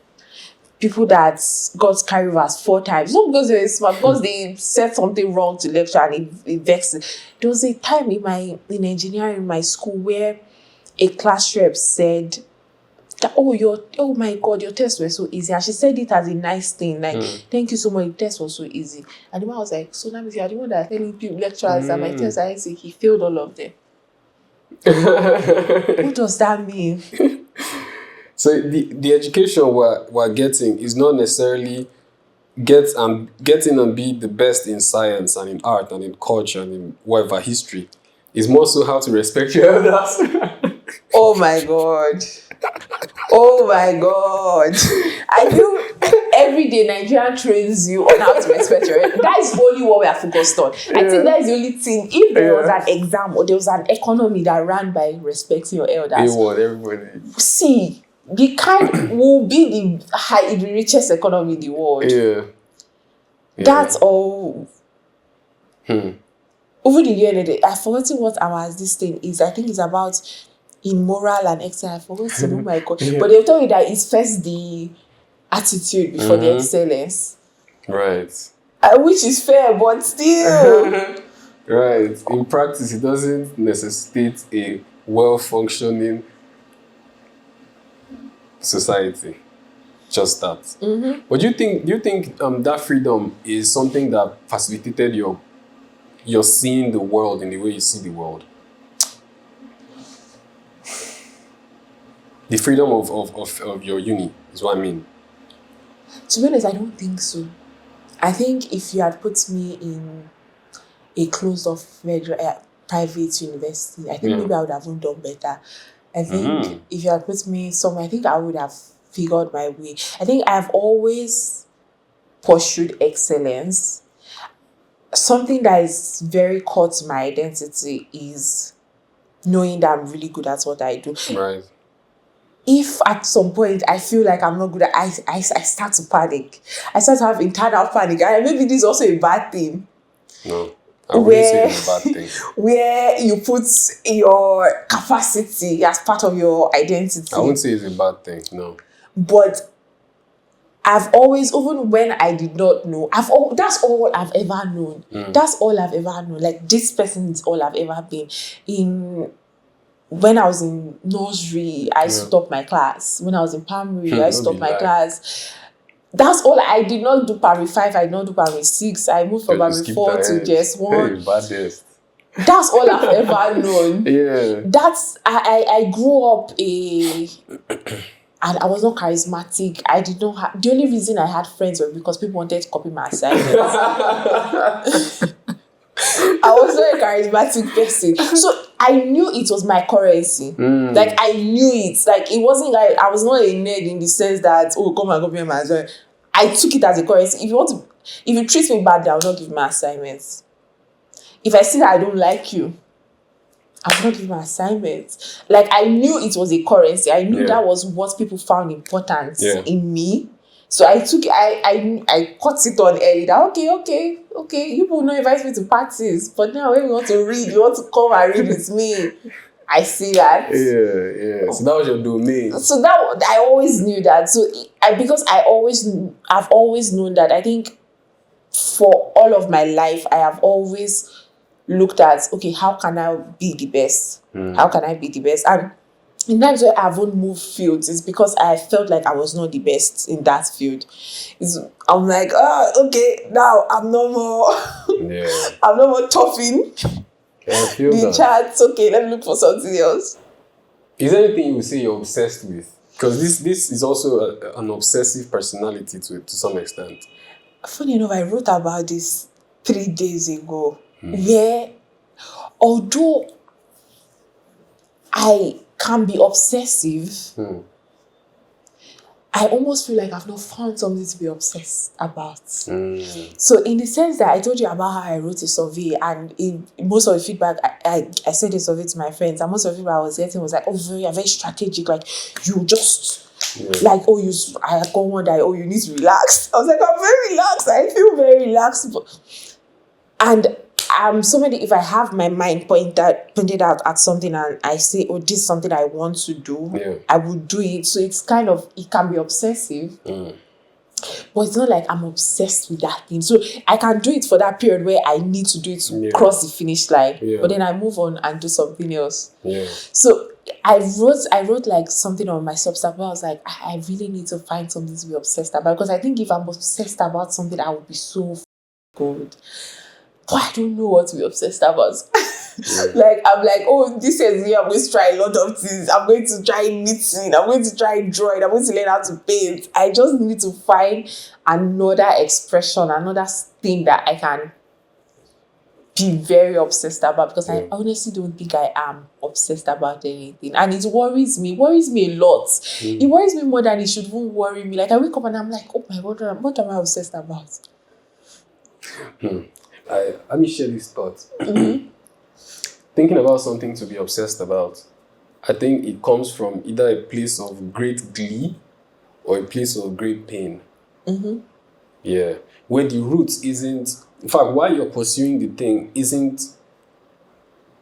People that got carried over 4 times, not because they were smart, because they said something wrong to lecture and it vexed. There was a time in engineering in my school where a class rep said that, oh my God, your tests were so easy. And she said it as a nice thing, like, thank you so much, the test was so easy. And the man was like, so now if you are the one that's telling people lecturers that my tests are easy, he failed all of them. What does that mean? So the education we're getting is not necessarily get and be the best in science and in art and in culture and in whatever history. It's more so how to respect your elders. Oh my God. Oh my God. I feel every day Nigerian trains you on how to respect your elders. That is only what we are focused on. I think that is the only thing. If there was an exam or there was an economy that ran by respecting your elders, everybody. See, the kind will be the richest economy in the world. Yeah. That's all. Over the year, I've forgotten what this thing is. I think it's about immoral and excellence. I've forgotten. Oh my God. But they'll tell you that it's first the attitude before the excellence. Right. Which is fair, but still. Right. In practice, it doesn't necessitate a well-functioning society. Just that. But do you think that freedom is something that facilitated your seeing the world in the way you see the world? The freedom of your uni is what I mean. To be honest, I don't think so. I think if you had put me in a closed-off private university, I think maybe I would have done better. I think if you had put me somewhere, I think I would have figured my way. I think I've always pursued excellence. Something that is very core to my identity is knowing that I'm really good at what I do. Right. If at some point I feel like I'm not good at I start to panic. I start to have internal panic. And maybe this is also a bad thing. No. I wouldn't say it's a bad thing. Where you put your capacity as part of your identity. I wouldn't say it's a bad thing, no. But I've always, even when I did not know, that's all I've ever known. That's all I've ever known. Like, this person is all I've ever been. When I was in nursery, I stopped my class. When I was in primary, I stopped my class. That's all. I did not do primary 5, I did not do primary 6. I moved from primary 4 to just 1. Hey, baddest. That's all I've ever known. Yeah. I grew up and I was not charismatic. I did not have... The only reason I had friends was because people wanted to copy my assignments. I was not a charismatic person. So I knew it was my currency. Like, I knew it. Like, it wasn't like... I was not a nerd in the sense that, come and copy my assignment. I took it as a currency. If you treat me badly, I will not give my assignments. If I see that I don't like you, I will not give my assignments. Like, I knew it was a currency. I knew that was what people found important in me. So I took it, I cut it on early. That, okay. You will not invite me to parties. But now when you want to read, you want to come and read with me. I see that. Yeah. So that was your domain. So that, I always knew that. So I've always known that. I think for all of my life, I have always looked at, okay, how can I be the best? How can I be the best? And in times where I haven't moved fields, it's because I felt like I was not the best in that field. I'm like, okay, now I'm no more I'm no more topping the charts. Okay, let me look for something else. Is there anything you would say you're obsessed with? Because this is also an obsessive personality to some extent. Funny enough, I wrote about this 3 days ago, where although I can be obsessive, I almost feel like I've not found something to be obsessed about. So in the sense that I told you about how I wrote a survey, and in most of the feedback, I sent a survey to my friends, and most of the feedback I was getting was like, oh, you're very strategic, like you just like, oh, I got one that, oh, you need to relax. I was like, I'm very relaxed. I feel very relaxed. And somebody, if I have my mind pointed out at something and I say, oh, this is something I want to do, I would do it. So it's kind of, it can be obsessive, but it's not like I'm obsessed with that thing. So I can do it for that period where I need to do it to cross the finish line, but then I move on and do something else. So I wrote like something on my Substack where I was like, I really need to find something to be obsessed about, because I think if I'm obsessed about something, I would be so good. But I don't know what to be obsessed about. Like, I'm like, oh, this is here, I'm going to try a lot of things. I'm going to try knitting. I'm going to try drawing. I'm going to learn how to paint. I just need to find another expression, another thing that I can be very obsessed about, because I honestly don't think I am obsessed about anything. And it worries me a lot. It worries me more than it should even worry me. Like, I wake up and I'm like, oh my God, what am I obsessed about? Let me share this thought. Thinking about something to be obsessed about, I think it comes from either a place of great glee or a place of great pain. Yeah. Where the root isn't, in fact, why you're pursuing the thing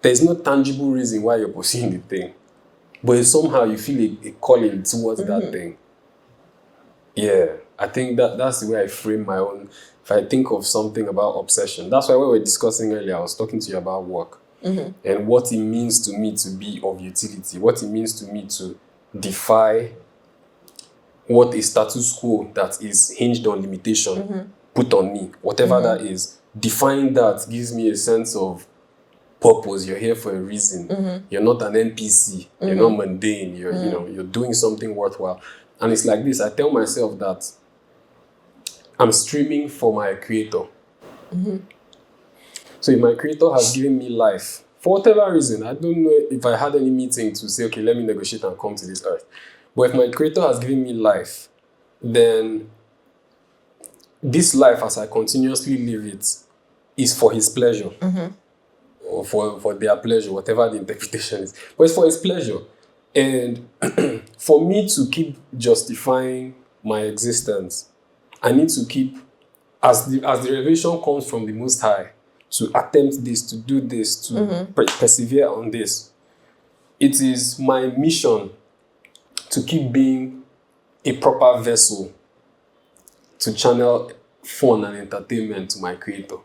there's no tangible reason why you're pursuing the thing, but somehow you feel a calling towards that thing. Yeah. I think that's the way I frame my own. If I think of something about obsession, that's why when we were discussing earlier, I was talking to you about work and what it means to me to be of utility, what it means to me to defy what a status quo that is hinged on limitation put on me, whatever that is. Defying that gives me a sense of purpose. You're here for a reason. You're not an NPC. You're not mundane. You're doing something worthwhile. And it's like this. I tell myself that I'm streaming for my creator. So if my creator has given me life, for whatever reason, I don't know if I had any meeting to say, okay, let me negotiate and come to this earth. But if my creator has given me life, then this life, as I continuously live it, is for his pleasure. Or for their pleasure, whatever the interpretation is. But it's for his pleasure. And for me to keep justifying my existence, I need to keep, as the revelation comes from the Most High, to attempt this, to do this, to persevere on this. It is my mission to keep being a proper vessel to channel fun and entertainment to my creator.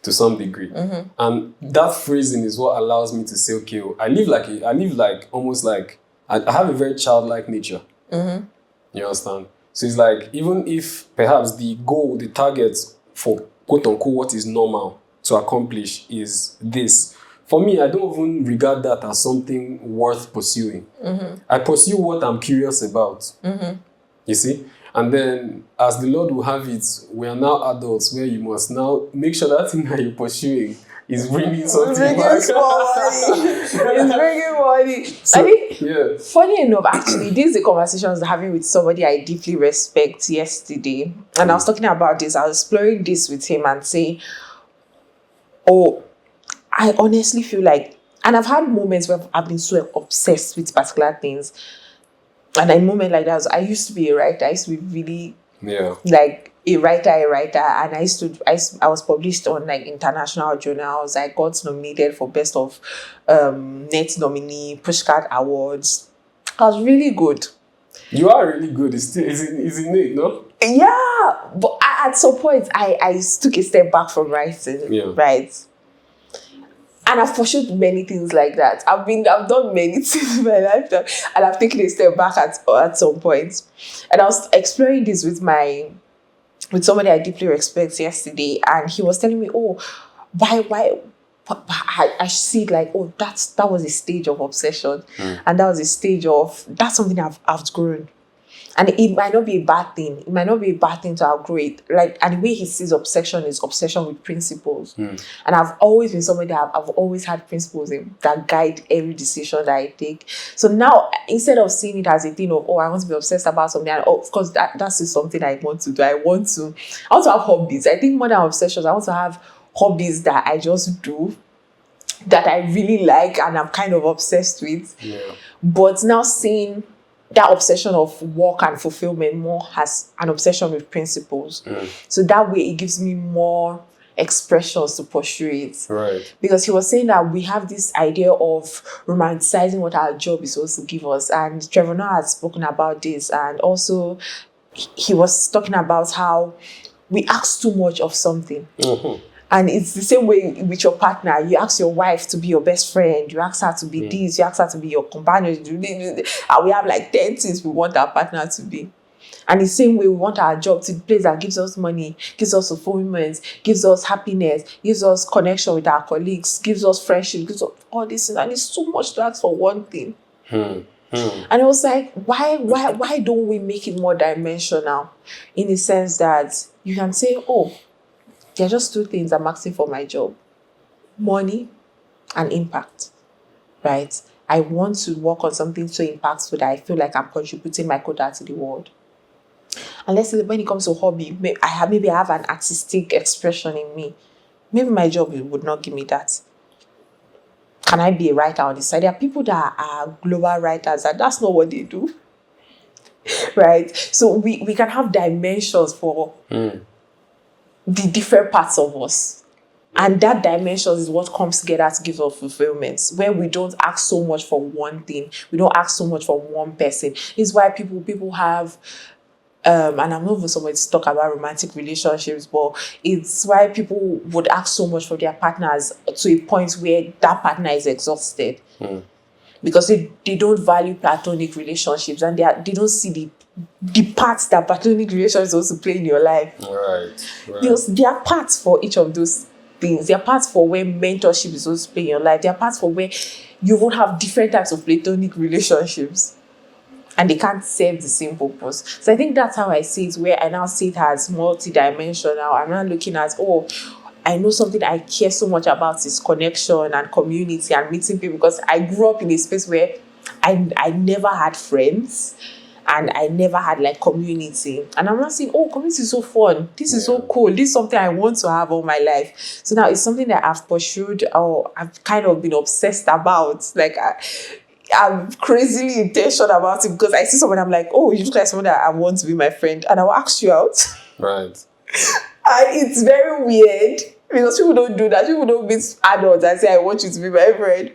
To some degree. And that phrasing is what allows me to say, okay, I live like almost like, I have a very childlike nature. You understand? So it's like, even if perhaps the goal, the target for quote unquote what is normal to accomplish is this, for me, I don't even regard that as something worth pursuing. I pursue what I'm curious about. You see? And then, as the Lord will have it, we are now adults where you must now make sure that thing that you're pursuing is bringing something back. It's bringing money. So, I think, funny enough, actually, this is the conversation I was having with somebody I deeply respect yesterday. And I was talking about this. I was exploring this with him and saying, oh, I honestly feel like, and I've had moments where I've been so obsessed with particular things. And a moment like that, I used to be a writer. I used to be really like a writer, and I was published on like international journals. I got nominated for Best of Net nominee, Pushcart Awards. I was really good. You are really good. It's in it, no? Yeah, but at some point, I took a step back from writing, right? And I've pursued many things like that. I've done many things in my lifetime, and I've taken a step back at some point. And I was exploring this with somebody I deeply respect yesterday, and he was telling me, "Oh, why?" I see it like, oh, that was a stage of obsession, and that was a stage of that's something I've outgrown. And it might not be a bad thing. It might not be a bad thing to outgrow it. Like, and the way he sees obsession is obsession with principles. And I've always been somebody that I've always had principles that guide every decision that I take. So now, instead of seeing it as a thing of, oh, I want to be obsessed about something, and of course, that's just something I want to do. I want to have hobbies. I think more than obsessions, I want to have hobbies that I just do, that I really like and I'm kind of obsessed with. Yeah. But now seeing that obsession of work and fulfillment more as an obsession with principles. So that way it gives me more expressions to pursue it. Right. Because he was saying that we have this idea of romanticizing what our job is supposed to give us. And Trevor Noah had spoken about this. And also he was talking about how we ask too much of something. And it's the same way with your partner. You ask your wife to be your best friend. You ask her to be this. You ask her to be your companion. And we have like 10 things we want our partner to be. And the same way we want our job to be a place that gives us money, gives us fulfillment, gives us happiness, gives us connection with our colleagues, gives us friendship, gives us all these things. And it's too much to ask for one thing. And it was like, why don't we make it more dimensional? In the sense that you can say, oh, there are just two things I'm asking for my job: money and impact, right? I want to work on something so impactful that I feel like I'm contributing my quota to the world. And let's say when it comes to hobby, maybe I have an artistic expression in me. Maybe my job would not give me that. Can I be a writer on the side? There are people that are global writers and that's not what they do, right? So we can have dimensions for the different parts of us. And that dimension is what comes together to give us fulfillment, where we don't ask so much for one thing. We don't ask so much for one person. It's why people have, and I'm not even someone to talk about romantic relationships, but it's why people would ask so much for their partners to a point where that partner is exhausted. Because they don't value platonic relationships and they don't see the parts that platonic relationships also play in your life. Right. Because there are parts for each of those things. There are parts for where mentorship is also playing in your life. There are parts for where you will have different types of platonic relationships and they can't serve the same purpose. So I think that's how I see it, where I now see it as multidimensional. I'm not looking at, oh, I know something I care so much about is connection and community and meeting people, because I grew up in a space where I never had friends and I never had like community. And I'm not saying, oh, community is so fun. This is so cool. This is something I want to have all my life. So now it's something that I've pursued or I've kind of been obsessed about. Like I'm crazily intentional about it because I see someone, I'm like, oh, you look like someone that I want to be my friend. And I'll ask you out. Right. And it's very weird because people don't do that. People don't meet adults and say, I want you to be my friend.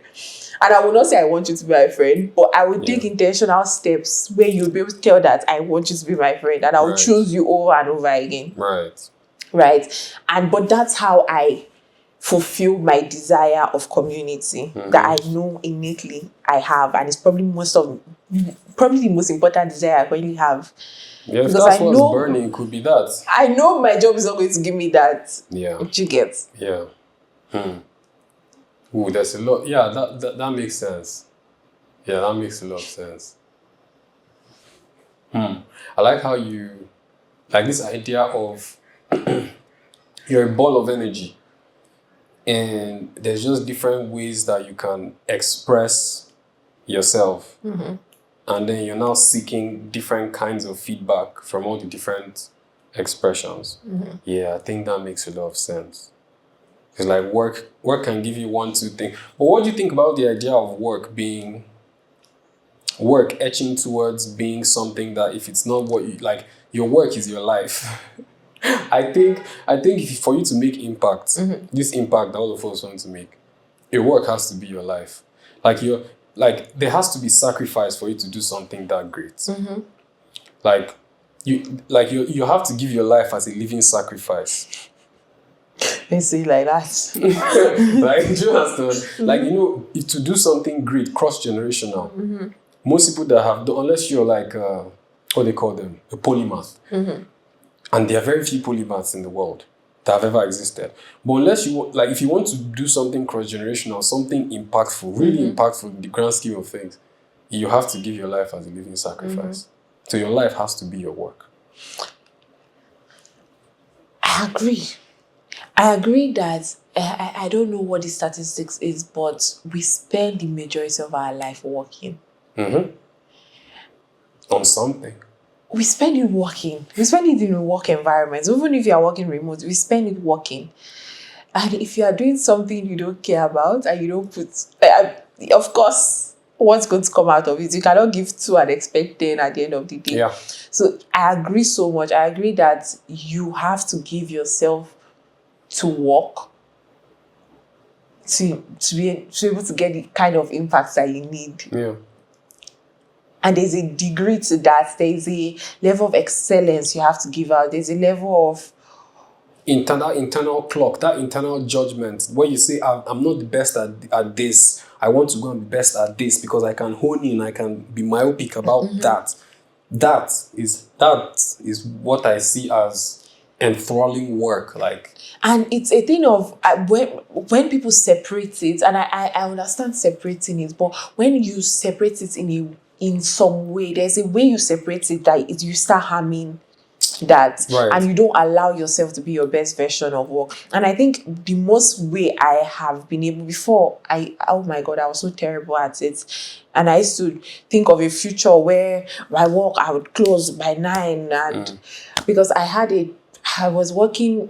And I will not say I want you to be my friend, but I will take intentional steps where you'll be able to tell that I want you to be my friend and I will choose you over and over again. Right. And that's how I fulfill my desire of community that I know innately I have. And it's probably the most important desire I currently have. Yeah, if that's what's burning, it could be that. I know my job is not going to give me that. Yeah. What you get? Yeah. Ooh, there's a lot. Yeah, that makes sense. Yeah, that makes a lot of sense. I like how you, like this idea of you're a ball of energy. And there's just different ways that you can express yourself. And then you're now seeking different kinds of feedback from all the different expressions. Yeah, I think that makes a lot of sense. It's like work can give you one, two things. But what do you think about the idea of work etching towards being something that if it's not what you like, your work is your life. I think for you to make impact, this impact that all of us want to make, your work has to be your life. There has to be sacrifice for you to do something that great. You have to give your life as a living sacrifice. They say like that. Do you understand? If to do something great, cross-generational, most people that have done, unless you're like, what they call them, a polymath. And there are very few polymaths in the world that have ever existed. But unless if you want to do something cross-generational, something impactful, really impactful in the grand scheme of things, you have to give your life as a living sacrifice. So your life has to be your work. I agree that I don't know what the statistics is, but we spend the majority of our life working. On something. We spend it working. We spend it in a work environment. Even if you are working remote, we spend it working. And if you are doing something you don't care about and you don't put, of course, what's going to come out of it? You cannot give 2 and expect 10 at the end of the day. Yeah. So I agree so much. I agree that you have to give yourself to work to be able to get the kind of impact that you need. Yeah. And there's a degree to that. There's a level of excellence you have to give out. There's a level of internal clock, that internal judgment, where you say, I'm not the best at this. I want to go and be best at this because I can hone in, I can be myopic about that. That is what I see as enthralling work. Like, and it's a thing of when people separate it, and I understand separating it, but when you separate it in some way, there's a way you separate it that you start harming that, right. And you don't allow yourself to be your best version of work. And I think the most way I have been able before, oh my God, I was so terrible at it. And I used to think of a future where my work, I would close by 9, and because I was working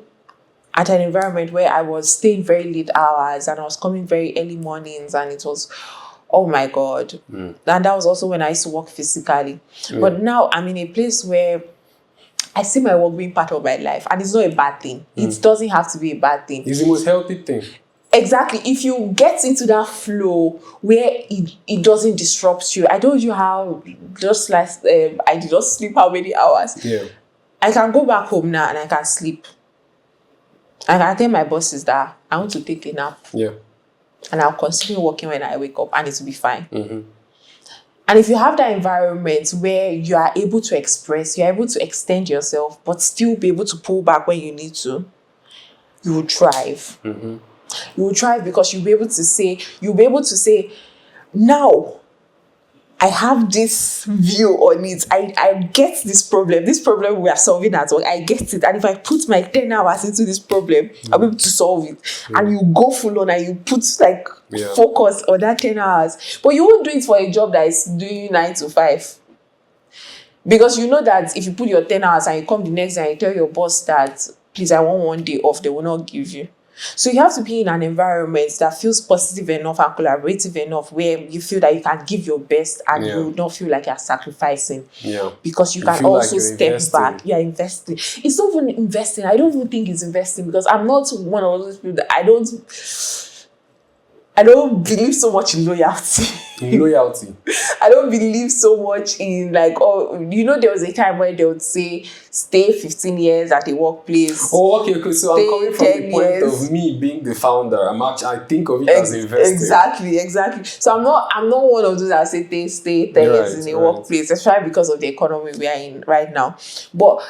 at an environment where I was staying very late hours and I was coming very early mornings, and it was, oh my God. And that was also when I used to work physically. But now I'm in a place where I see my work being part of my life, and it's not a bad thing. It doesn't have to be a bad thing. It's the most healthy thing. Exactly. If you get into that flow where it doesn't disrupt you. I told you how just last I did not sleep how many hours. Yeah. I can go back home now and I can sleep. I can tell my bosses that I want to take a nap. Yeah. And I'll continue working when I wake up, and it will be fine. And if you have that environment where you are able to express, you're able to extend yourself, but still be able to pull back when you need to, you will thrive. You will thrive because you'll be able to say, now I have this view on it. I get this problem we are solving at work. I get it. And if I put my 10 hours into this problem, I'll be able to solve it. And you go full on and you put focus on that 10 hours. But you won't do it for a job that is doing 9 to 5. Because you know that if you put your 10 hours and you come the next day and you tell your boss that, please, I want one day off, they will not give you. So you have to be in an environment that feels positive enough and collaborative enough where you feel that you can give your best and you will not feel like you're sacrificing. Yeah. Because you can also step back. You're investing. It's not even investing. I don't even think it's investing because I'm not one of those people that I don't believe so much in loyalty. Loyalty. I don't believe so much in there was a time where they would say stay 15 years at a workplace. Oh, okay. So I'm coming from the point of me being the founder. I think of it as investing. Exactly. So I'm not one of those that say stay 10 years in a workplace, especially because of the economy we are in right now. But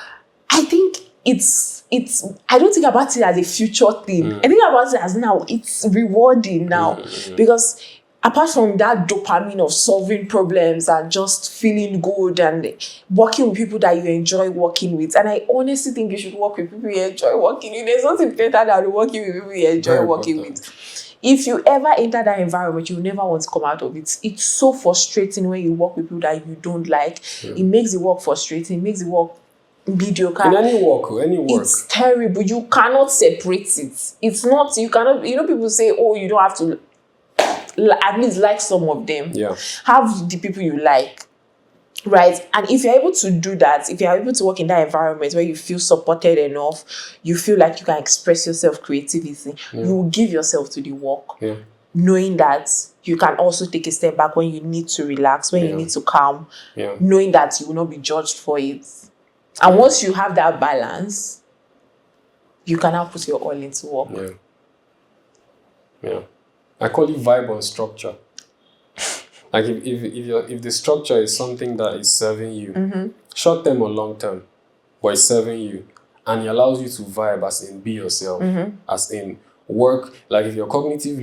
I think I don't think about it as a future thing. I think about it as now it's rewarding now because apart from that dopamine of solving problems and just feeling good and working with people that you enjoy working with, and I honestly think you should work with people you enjoy working with. There's nothing better than working with people you enjoy working with. If you ever enter that environment, you never want to come out of it. It's so frustrating when you work with people that you don't like. It makes the work frustrating. It makes the work mediocre. In any work. It's terrible. You cannot separate it. It's not, you cannot, people say, oh, you don't have to at least like some of them. Yeah. Have the people you like. Right? And if you're able to do that, if you're able to work in that environment where you feel supported enough, you feel like you can express yourself creatively, you will give yourself to the work. Yeah. Knowing that you can also take a step back when you need to relax, when you need to calm, knowing that you will not be judged for it. And once you have that balance, you can now put your all into work. Yeah. I call it vibe on structure. Like if the structure is something that is serving you, short term or long term, but it's serving you, and it allows you to vibe as in be yourself, as in work. Like if your cognitive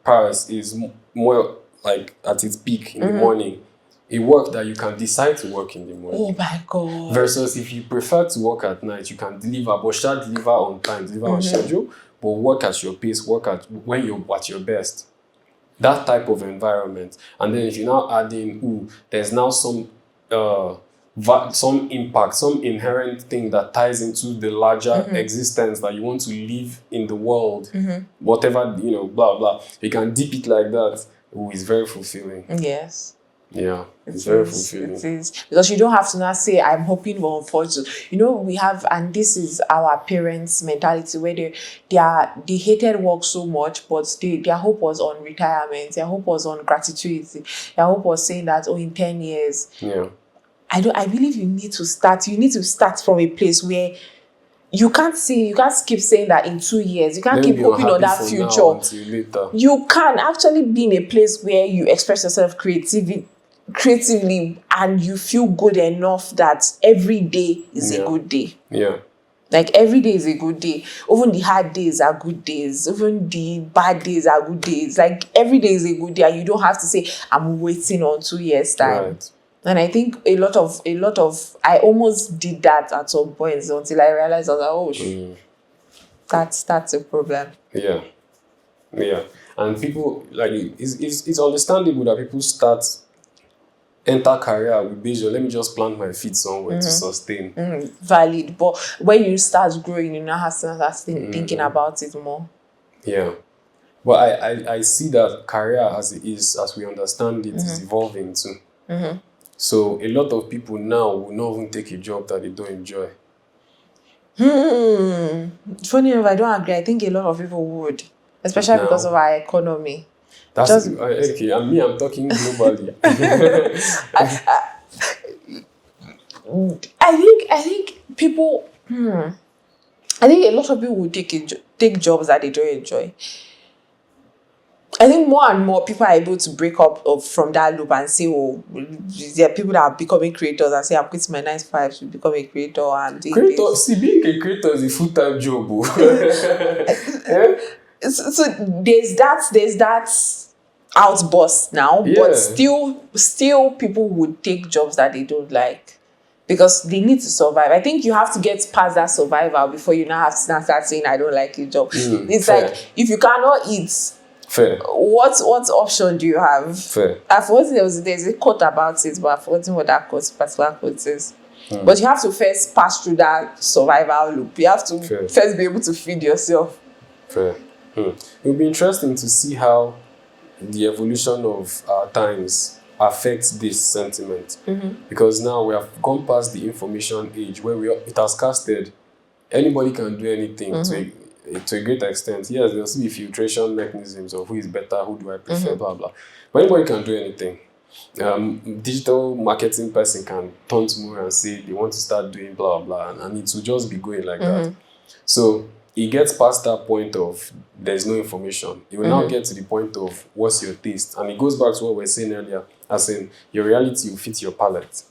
prowess is more like at its peak in the morning, a work that you can decide to work in the morning. Oh my God. Versus if you prefer to work at night, you can deliver, but shall deliver on time, deliver on schedule, but work at your pace, when you're at your best. That type of environment. And then if you now add in, there's now some impact, some inherent thing that ties into the larger existence that you want to live in the world, whatever, blah, blah. You can dip it like that. It's very fulfilling. Yes. Yeah, it's very fulfilling. It is. Because you don't have to now say, I'm hoping for unfortunate. We have, and this is our parents' mentality, where they hated work so much, but their hope was on retirement, their hope was on gratuity, their hope was saying that, in 10 years. Yeah. I believe you need to start from a place where you can't keep saying that in 2 years. You can't keep hoping on that future. You can actually be in a place where you express yourself creatively, and you feel good enough that every day is a good day. Yeah. Like every day is a good day. Even the hard days are good days. Even the bad days are good days. Like every day is a good day, and you don't have to say, I'm waiting on 2 years' time. Right. And I think a lot of I almost did that at some point until I realized I was like, that's a problem. Yeah. Yeah. And people, like, it's understandable that people enter career with vision. Let me just plant my feet somewhere to sustain. Valid. But when you start growing, you now have to start thinking about it more. Yeah. But I see that career as it is, as we understand it, is evolving too. So a lot of people now will not even take a job that they don't enjoy. Funny enough, I don't agree. I think a lot of people would, especially because of our economy. That's okay. And me, I'm talking globally. I think people. I think a lot of people would take jobs that they don't enjoy. I think more and more people are able to break up from that loop and say, there are people that are becoming creators and say, I'm quitting my 9 to 5 to become a creator and doing this. See, being a creator is a full-time job. So there's that outburst now, but still people would take jobs that they don't like because they need to survive. I think you have to get past that survival before you now have to start saying, I don't like your job. It's fair. Like, if you cannot eat, fair. What option do you have? Fair. I've forgotten there's a quote about it, but I've forgotten what that particular quote is. But you have to first pass through that survival loop. You have to first be able to feed yourself. Fair. It will be interesting to see how the evolution of our times affects this sentiment. Because now we have gone past the information age where it has casted anybody can do anything to a great extent. Yes, there'll still be filtration mechanisms of who is better, who do I prefer, blah, blah. But anybody can do anything. Digital marketing person can turn tomorrow and say they want to start doing blah, blah, and it will just be going like that. So it gets past that point of there's no information. It will now get to the point of what's your taste. And it goes back to what we were saying earlier, as in your reality will fit your palate.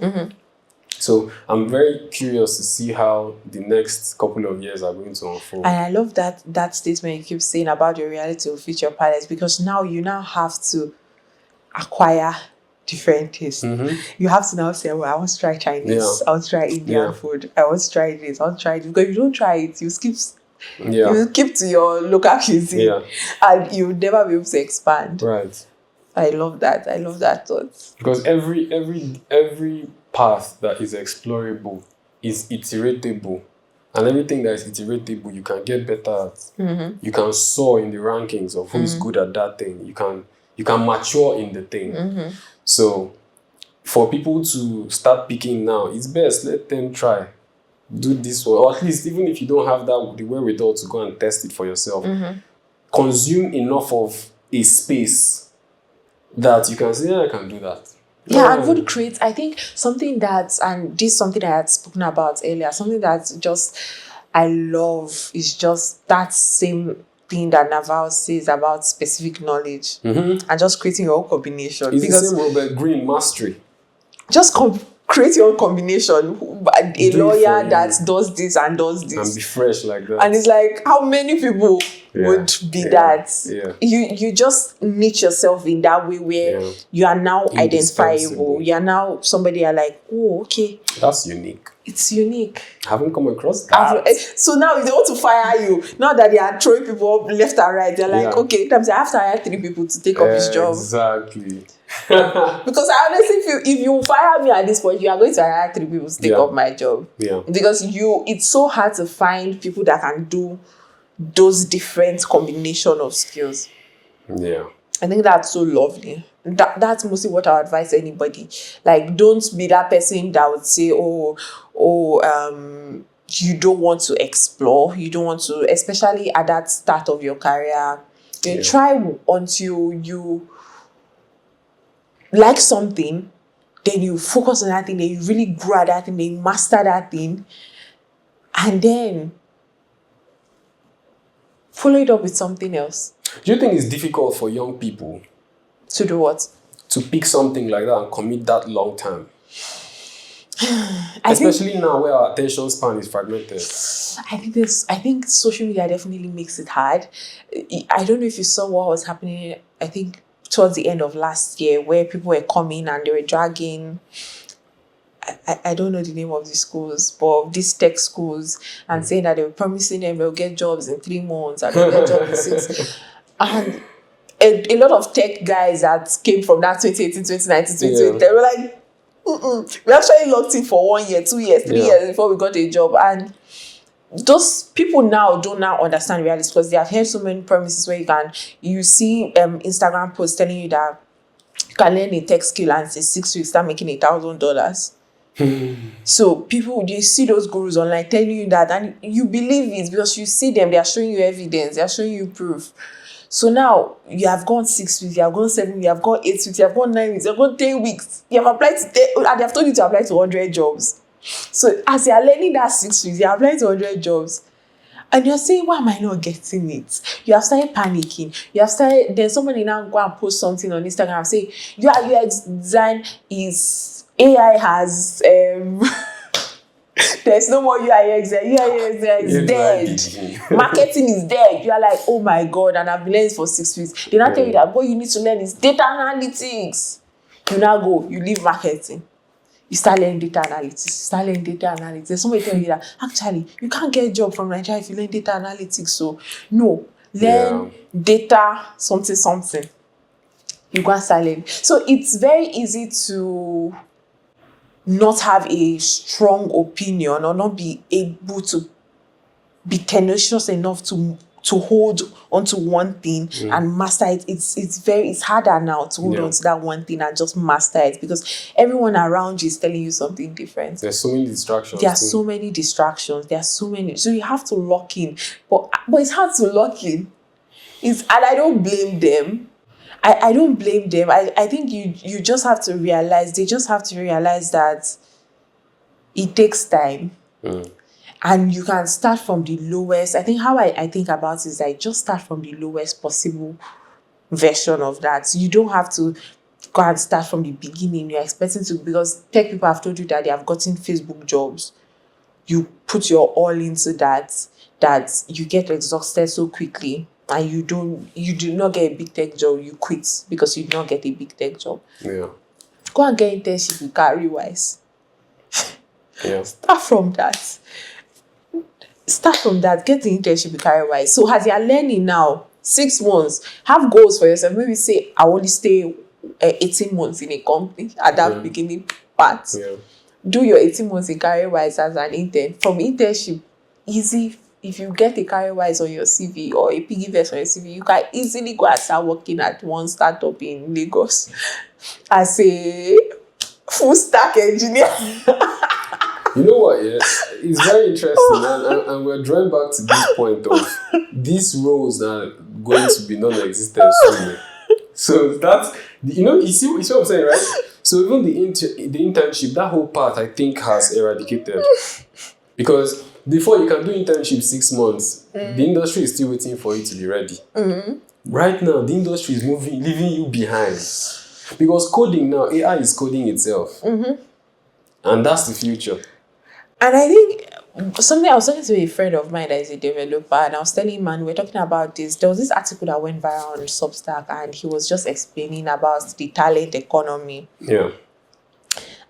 So I'm very curious to see how the next couple of years are going to unfold. And I love that statement you keep saying about your reality will fit your palate, because now you now have to acquire different tastes. You have to now say, well, I want to try Chinese, I want to try Indian food, I want to try this, I want to try this. Because if you don't try it, you skip you keep to your local cuisine and you'll never be able to expand. Right. I love that thought. Because every path that is explorable is iteratable, and everything that is iteratable you can get better at. You can soar in the rankings of who's good at that thing. You can mature in the thing. So for people to start picking now, it's best let them try do this one, or at least even if you don't have the wherewithal to go and test it for yourself, consume enough of a space that you can say, I can do that. And would create, I think, something that, and this is something I had spoken about earlier, something that just I love is just that same thing that Naval says about specific knowledge and just creating your own combination. It's because the same Robert Greene mastery. Just create your own combination. A lawyer that does this and does this. And be fresh like that. And it's like, how many people would be that you just niche yourself in that way where you are now identifiable. You are now somebody are like, oh, okay. That's unique. It's unique. I haven't come across that. So now if they want to fire you, now that they are throwing people up left and right, they're like, okay, I have to hire 3 people to take up his job. Exactly. Because I honestly feel if you fire me at this point, you are going to hire 3 people to take up my job. Yeah. Because it's so hard to find people that can do those different combination of skills. Yeah. I think that's so lovely. That's mostly what I would advise anybody. Like, don't be that person that would say, you don't want to explore. You don't want to, especially at that start of your career. You try until you like something, then you focus on that thing, then you really grow at that thing, then you master that thing, and then follow it up with something else. Do you think it's difficult for young people to do what? To pick something like that and commit that long term? Especially now where our attention span is fragmented. I think social media definitely makes it hard. I don't know if you saw what was happening, I think towards the end of last year, where people were coming and they were dragging, I don't know the name of these schools, but these tech schools, and saying that they were promising them they'll get jobs in 3 months and they'll get jobs in 6. And a lot of tech guys that came from that 2018, 2019, 2020, they were like, we actually locked in for 1 year, 2 years, 3 years before we got a job. And those people now don't understand reality, because they have heard so many promises where you see Instagram posts telling you that you can learn a tech skill and in 6 weeks start making $1,000. So people, you see those gurus online telling you that, and you believe it because you see them, they are showing you evidence, they are showing you proof. So now you have gone 6 weeks, you have gone 7 weeks, you have gone 8 weeks, you have gone 9 weeks, you have gone 10 weeks, you have applied to 10, and they have told you to apply to 100 jobs. So as you are learning that 6 weeks, you are applying to 100 jobs, and you're saying, why am I not getting it? You have started panicking. Then somebody now go and post something on Instagram and say, your UX design is AI has there's no more UI UX. UI UX is dead. Marketing is dead. You are like, oh my God, and I've been learning for 6 weeks. They now tell you that what you need to learn is data analytics. You now go, you leave marketing. You start learning data analytics. There's somebody telling you that actually you can't get a job from Nigeria if you learn data analytics. So no, learn data something. You go and start learning. So it's very easy to not have a strong opinion or not be able to be tenacious enough to hold onto one thing and master it. It's harder now to hold on to that one thing and just master it, because everyone around you is telling you something different. There's so many distractions. There are so many distractions. There are so many. So you have to lock in. But it's hard to lock in. And I don't blame them. I don't blame them. I think you just have to realize, they just have to realize that it takes time. And you can start from the lowest. I think how I think about it is I just start from the lowest possible version of that. So you don't have to go and start from the beginning. You're expecting to, because tech people have told you that they have gotten Facebook jobs. You put your all into that you get exhausted so quickly. And you do not get a big tech job, you quit because you do not get a big tech job. Yeah. Go and get internship with CareerWise. Yeah. Start from that. Get the internship with CareerWise. So as you are learning now, 6 months, have goals for yourself. Maybe say, I only stay 18 months in a company at that beginning part. Yeah. Do your 18 months in CareerWise as an intern. From internship, easy. If you get a CareerWise on your CV or a Piggyverse on your CV, you can easily go and start working at one startup in Lagos as a full stack engineer. You know what? Yeah, it's very interesting, and we're drawing back to this point of these roles are going to be non-existent soon. So that's you see what I'm saying, right? So even the internship, that whole part, I think, has eradicated, because before you can do internship 6 months, the industry is still waiting for you to be ready. Right now, the industry is leaving you behind, because coding now, AI is coding itself, and that's the future. And I think something I was talking to a friend of mine that is a developer, and I was telling him, and we are talking about this. There was this article that went viral on Substack, and he was just explaining about the talent economy. Yeah.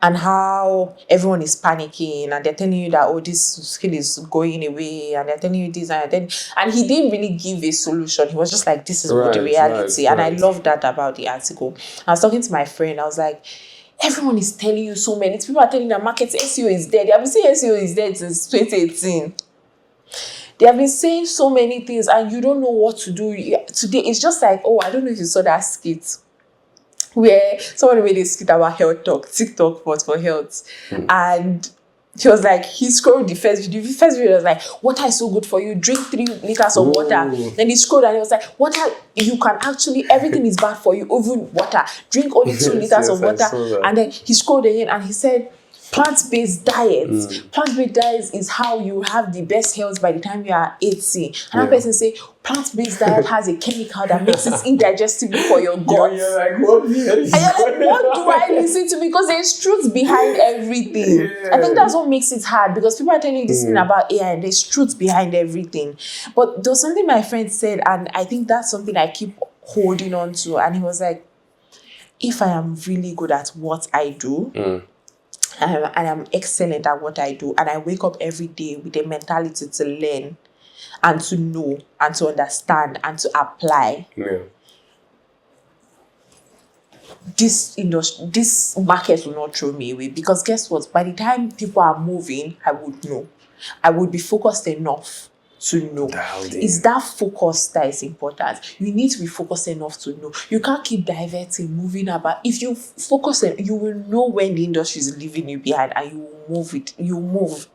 And how everyone is panicking, and they're telling you that, oh, this skill is going away, and they're telling you this, and he didn't really give a solution. He was just like, this is what the reality. And I love that about the article. I was talking to my friend, I was like, everyone is telling you so many. People are telling the market SEO is dead. They have been saying SEO is dead since 2018. They have been saying so many things, and you don't know what to do. Today, it's just like, oh, I don't know if you saw that skit where someone made a skit about health talk, TikTok but for health. And he was like, he scrolled the first video. The first video was like, water is so good for you. Drink 3 liters of water. Then he scrolled and he was like, water, you can actually, everything is bad for you, even water. Drink only 2 liters of water. And then he scrolled again and he said, plant-based diets. Plant-based diets is how you have the best health by the time you are 80. Another person say, plant-based diet has a chemical that makes it indigestible for your gut. You're like, what? And you're like, what do I listen to? Because there's truth behind everything. Yeah. I think that's what makes it hard, because people are telling you this thing about AI and there's truth behind everything. But there was something my friend said, and I think that's something I keep holding on to. And he was like, if I am really good at what I do, and I'm excellent at what I do, and I wake up every day with a mentality to learn and to know and to understand and to apply, this industry, this market will not throw me away. Because guess what? By the time people are moving, I would know. I would be focused enough to know. It's that focus that is important. You need to be focused enough to know. You can't keep diverting, moving about. If you focus, you will know when the industry is leaving you behind, and you will move it. You move.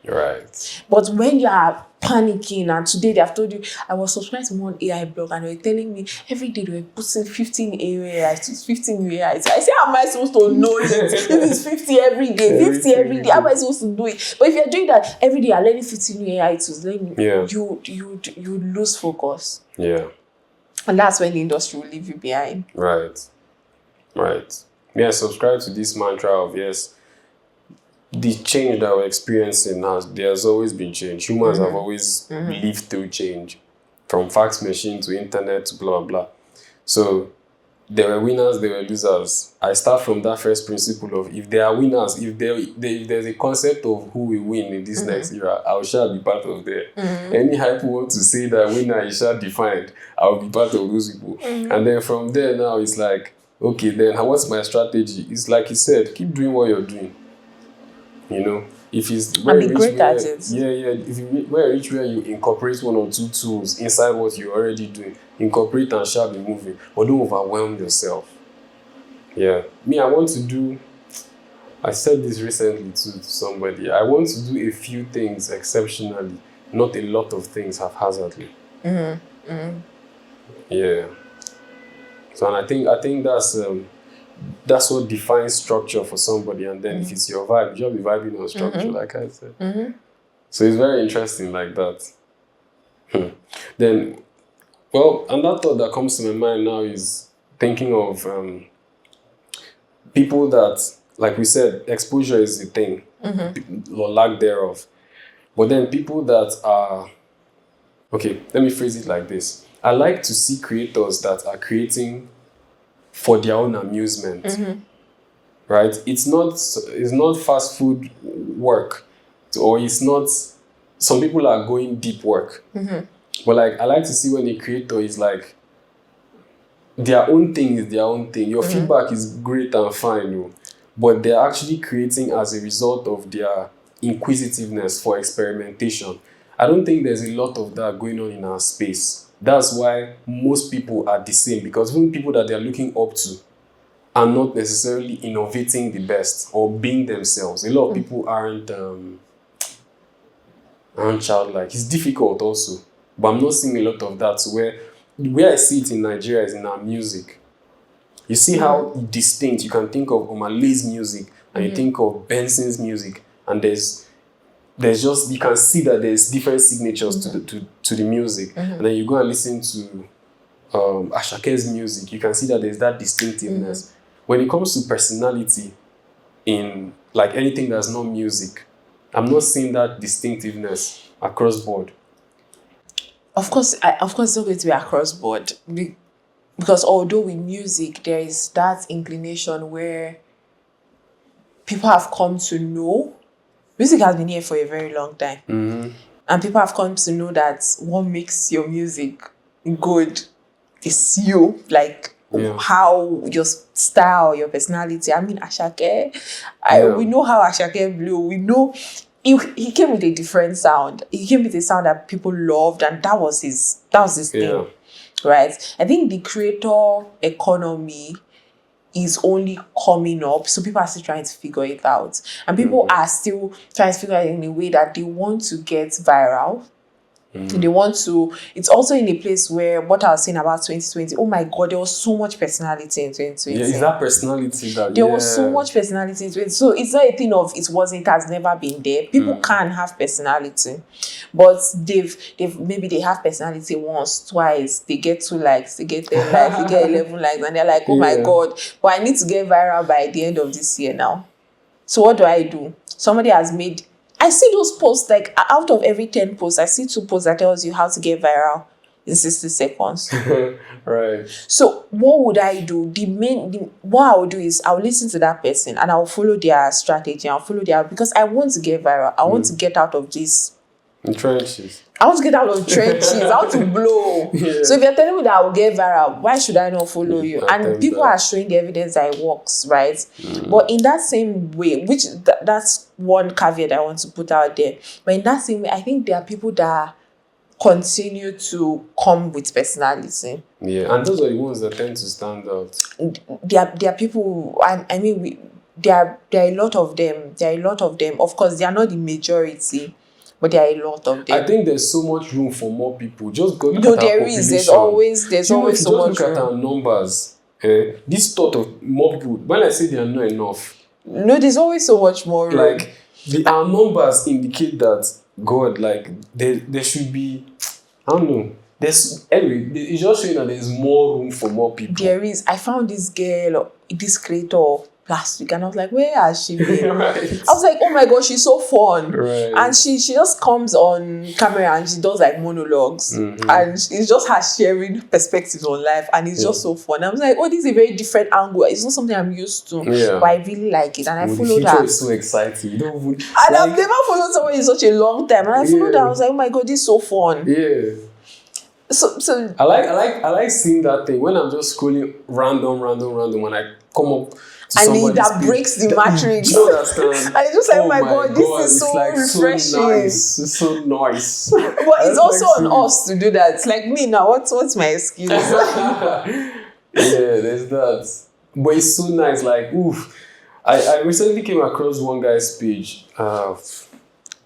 Right. But when you are panicking, and today they have told you, I was subscribed to one AI blog, and they were telling me every day they were putting 15 AIs, 15 new AIs. I say, how am I supposed to know it? If it's 50 every day, 50 every day, how am I supposed to do it? But if you're doing that every day, you're learning 15 new AI tools, then you lose focus. Yeah. And that's when the industry will leave you behind. Right. Yeah, subscribe to this mantra of, yes, the change that we're experiencing now, there's always been change. Humans have always lived through change, from fax machine to internet to blah, blah. So there were winners, there were losers. I start from that first principle of, if there are winners, if there's a concept of who will win in this next era, I shall be part of there. Any hype who wants to say that winner is shall defined, I will be part of those people. And then from there now, it's like, okay, then what's my strategy? It's like you said, keep doing what you're doing. You know, if it's where be great at it. If you where you incorporate 1 or 2 tools inside what you're already doing, incorporate and shall be moving, but don't overwhelm yourself. Yeah, me, I said this recently to somebody. I want to do a few things exceptionally, not a lot of things haphazardly. Yeah. So, and I think that's what defines structure for somebody. And then if it's your vibe, you'll be vibing on structure, like I said. So it's very interesting like that. Then, well, another thought that comes to my mind now is thinking of people that, like we said, exposure is the thing, or lack thereof. But then people that are, okay, let me phrase it like this. I like to see creators that are creating for their own amusement, right? It's not fast food work, or it's not. Some people are going deep work, but like I like to see when a creator is like, their own thing is their own thing. Your feedback is great and fine, but they're actually creating as a result of their inquisitiveness for experimentation. I don't think there's a lot of that going on in our space. That's why most people are the same, because even people that they're looking up to are not necessarily innovating the best or being themselves. A lot of people aren't childlike. It's difficult also, but I'm not seeing a lot of that. So where I see it in Nigeria is in our music. You see how distinct you can think of Omale's music and you think of Benson's music, and there's just, you can see that there's different signatures to the music. And then you go and listen to Ashake's music, you can see that there's that distinctiveness. When it comes to personality in like anything that's not music, I'm not seeing that distinctiveness across board. Of course, it's not going to be across board. Because although with music, there is that inclination where people have come to know, music has been here for a very long time. And people have come to know that what makes your music good is you. Like, how your style, your personality. I mean, Ashake, we know how Ashake blew. We know he came with a different sound. He came with a sound that people loved, and that was his thing. Right? I think the creator economy is only coming up, so people are still trying to figure it out, and people are still trying to figure it in a way that they want to get viral. They want to. It's also in a place where what I was saying about 2020. Oh my God, there was so much personality in 2020. Yeah, is that personality that there was so much personality in 2020. So it's not a thing of it has never been there. People can have personality, but maybe they have personality once, twice. They get 2 likes, they get 10 likes, they get 11 likes, and they're like, oh my God, but I need to get viral by the end of this year now. So what do? Somebody has made. I see those posts, like out of every 10 posts, I see 2 posts that tells you how to get viral in 60 seconds. Right. So what would I do? What I would do is I'll listen to that person and I'll follow their strategy. Because I want to get viral. I want to get out of this. Trenches. I want to get out of trenches. I want to blow. Yeah. So if you're telling me that I will get viral, why should I not follow you? And people are showing the evidence that it works, right? But in that same way, which that's one caveat I want to put out there. But in that same way, I think there are people that continue to come with personality. Yeah, and those are the ones that tend to stand out. There are people. I mean, there are a lot of them. Of course, they are not the majority. But there are a lot of them. I think there's so much room for more people. Just go look at our population. There's always so much room. Just look at our numbers. This thought of more people. When I say they are not enough. No, there's always so much more room. Like our numbers indicate that God, like there should be. I don't know. It's just showing that there's more room for more people. There is. I found this girl, this creator, last week, and I was like, where has she been? Right. I was like, oh my God, she's so fun. Right. And she just comes on camera and she does like monologues. And it's just her sharing perspectives on life, and it's just so fun. I was like, oh, this is a very different angle. It's not something I'm used to. But I really like it. And I followed her. It's so exciting. You don't even, I've never followed someone in such a long time. And I followed her. I was like, oh my God, this is so fun. Yeah. So I like seeing that thing when I'm just scrolling random when I come up to and that breaks the matrix. You understand? And it's just like, oh my God, this is so like refreshing. So nice. It's so nice. But it's also on us to do that. It's like me now. What's my excuse? Yeah, there's that. But it's so nice. Like, oof. I recently came across one guy's page. I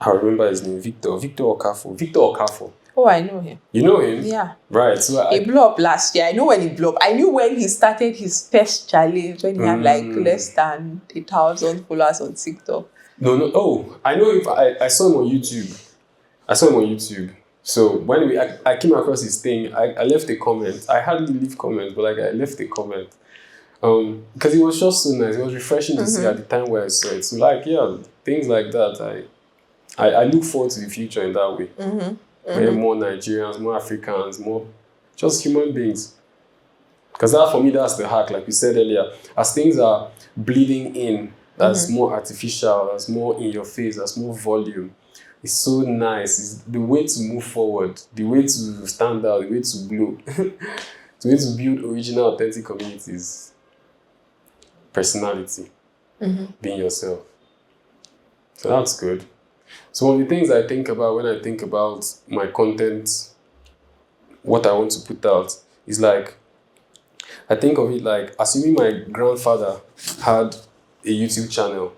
remember his name, Victor Okafo. Oh, I know him. You know him? Yeah. Right. So he blew up last year. I know when he blew up. I knew when he started his first challenge, when he had like less than 1,000 followers on TikTok. No. Oh, I know if I saw him on YouTube. So when I came across his thing, I left a comment. I hardly leave comments, but like I left a comment. Because it was just so nice. It was refreshing to see at the time where I saw it. So like, yeah, things like that. I look forward to the future in that way. Where more Nigerians, more Africans, more just human beings. Because that for me, that's the hack. Like we said earlier, as things are bleeding in, that's more artificial, that's more in your face, that's more volume. It's so nice. It's the way to move forward, the way to stand out, the way to blow, the way to build original, authentic communities. Personality, being yourself. So that's good. So one of the things I think about when I think about my content, what I want to put out, is like, I think of it like, assuming my grandfather had a YouTube channel,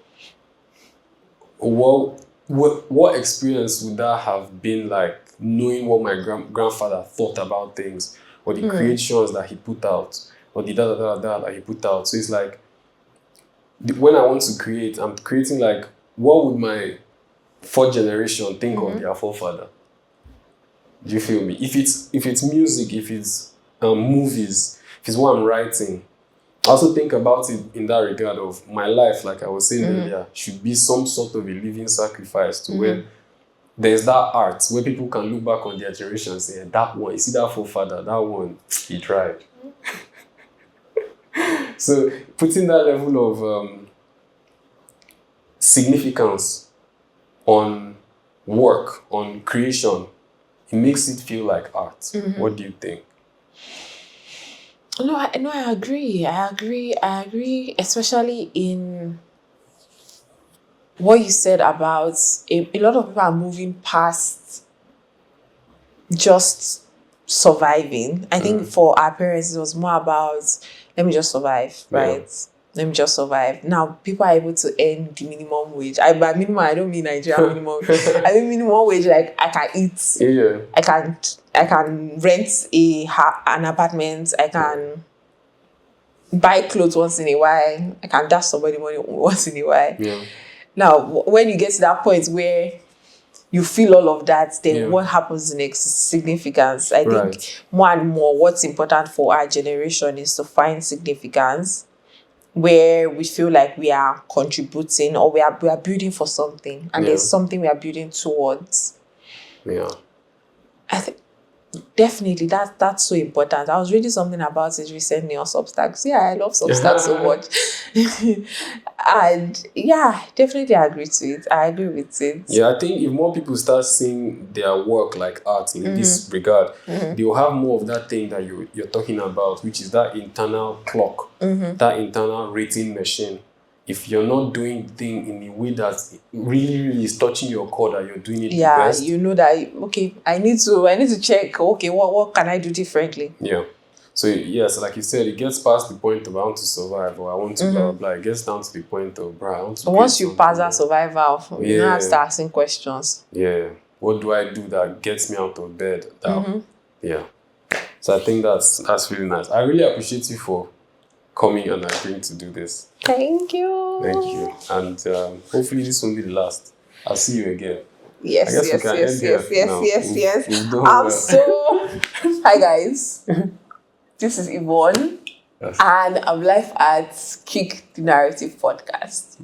what experience would that have been like, knowing what my grandfather thought about things, or the creations that he put out, or the that he put out. So it's like, when I want to create, I'm creating like, what would my fourth generation think of their forefather? Do you feel me? If it's music, if it's movies, if it's what I'm writing, I also think about it in that regard of my life, like I was saying earlier, should be some sort of a living sacrifice to where there's that art where people can look back on their generation and say, that one, you see that forefather, that one, he tried. So putting that level of significance on work, on creation, it makes it feel like art. What do you think? No, I agree. I agree, especially in what you said about a lot of people are moving past just surviving. I think for our parents, it was more about, let me just survive, right? Let me just survive. Now, people are able to earn the minimum wage. By minimum, I don't mean Nigerian minimum. I mean minimum wage, like I can eat. Yeah. I can rent an apartment. I can buy clothes once in a while. I can dash somebody money once in a while. Yeah. Now, when you get to that point where you feel all of that, then what happens next is significance. I think more and more what's important for our generation is to find significance where we feel like we are contributing or we are building for something, and there's something we are building towards. Yeah. I think definitely that's so important. I was reading something about it recently on Substack. Yeah, I love Substack so much. And yeah, definitely agree to it. I agree with it. Yeah, I think if more people start seeing their work like art in this regard, they will have more of that thing that you're talking about, which is that internal clock, that internal rating machine. If you're not doing the thing in a way that really is touching your core, that you're doing it the best. You know that, okay, I need to check, okay, what can I do differently? Yeah. So yes, like you said, it gets past the point of I want to survive or I want to blah, blah, blah. It gets down to the point of, bro, I want to. But once you pass that survival, you don't have to start asking questions. Yeah. What do I do that gets me out of bed? Yeah. So I think that's really nice. I really appreciate you for coming and agreeing to do this. Thank you. Thank you. And hopefully this won't be the last. I'll see you again. Yes. Hi guys. This is Yvonne, and I'm live at Kick the Narrative Podcast.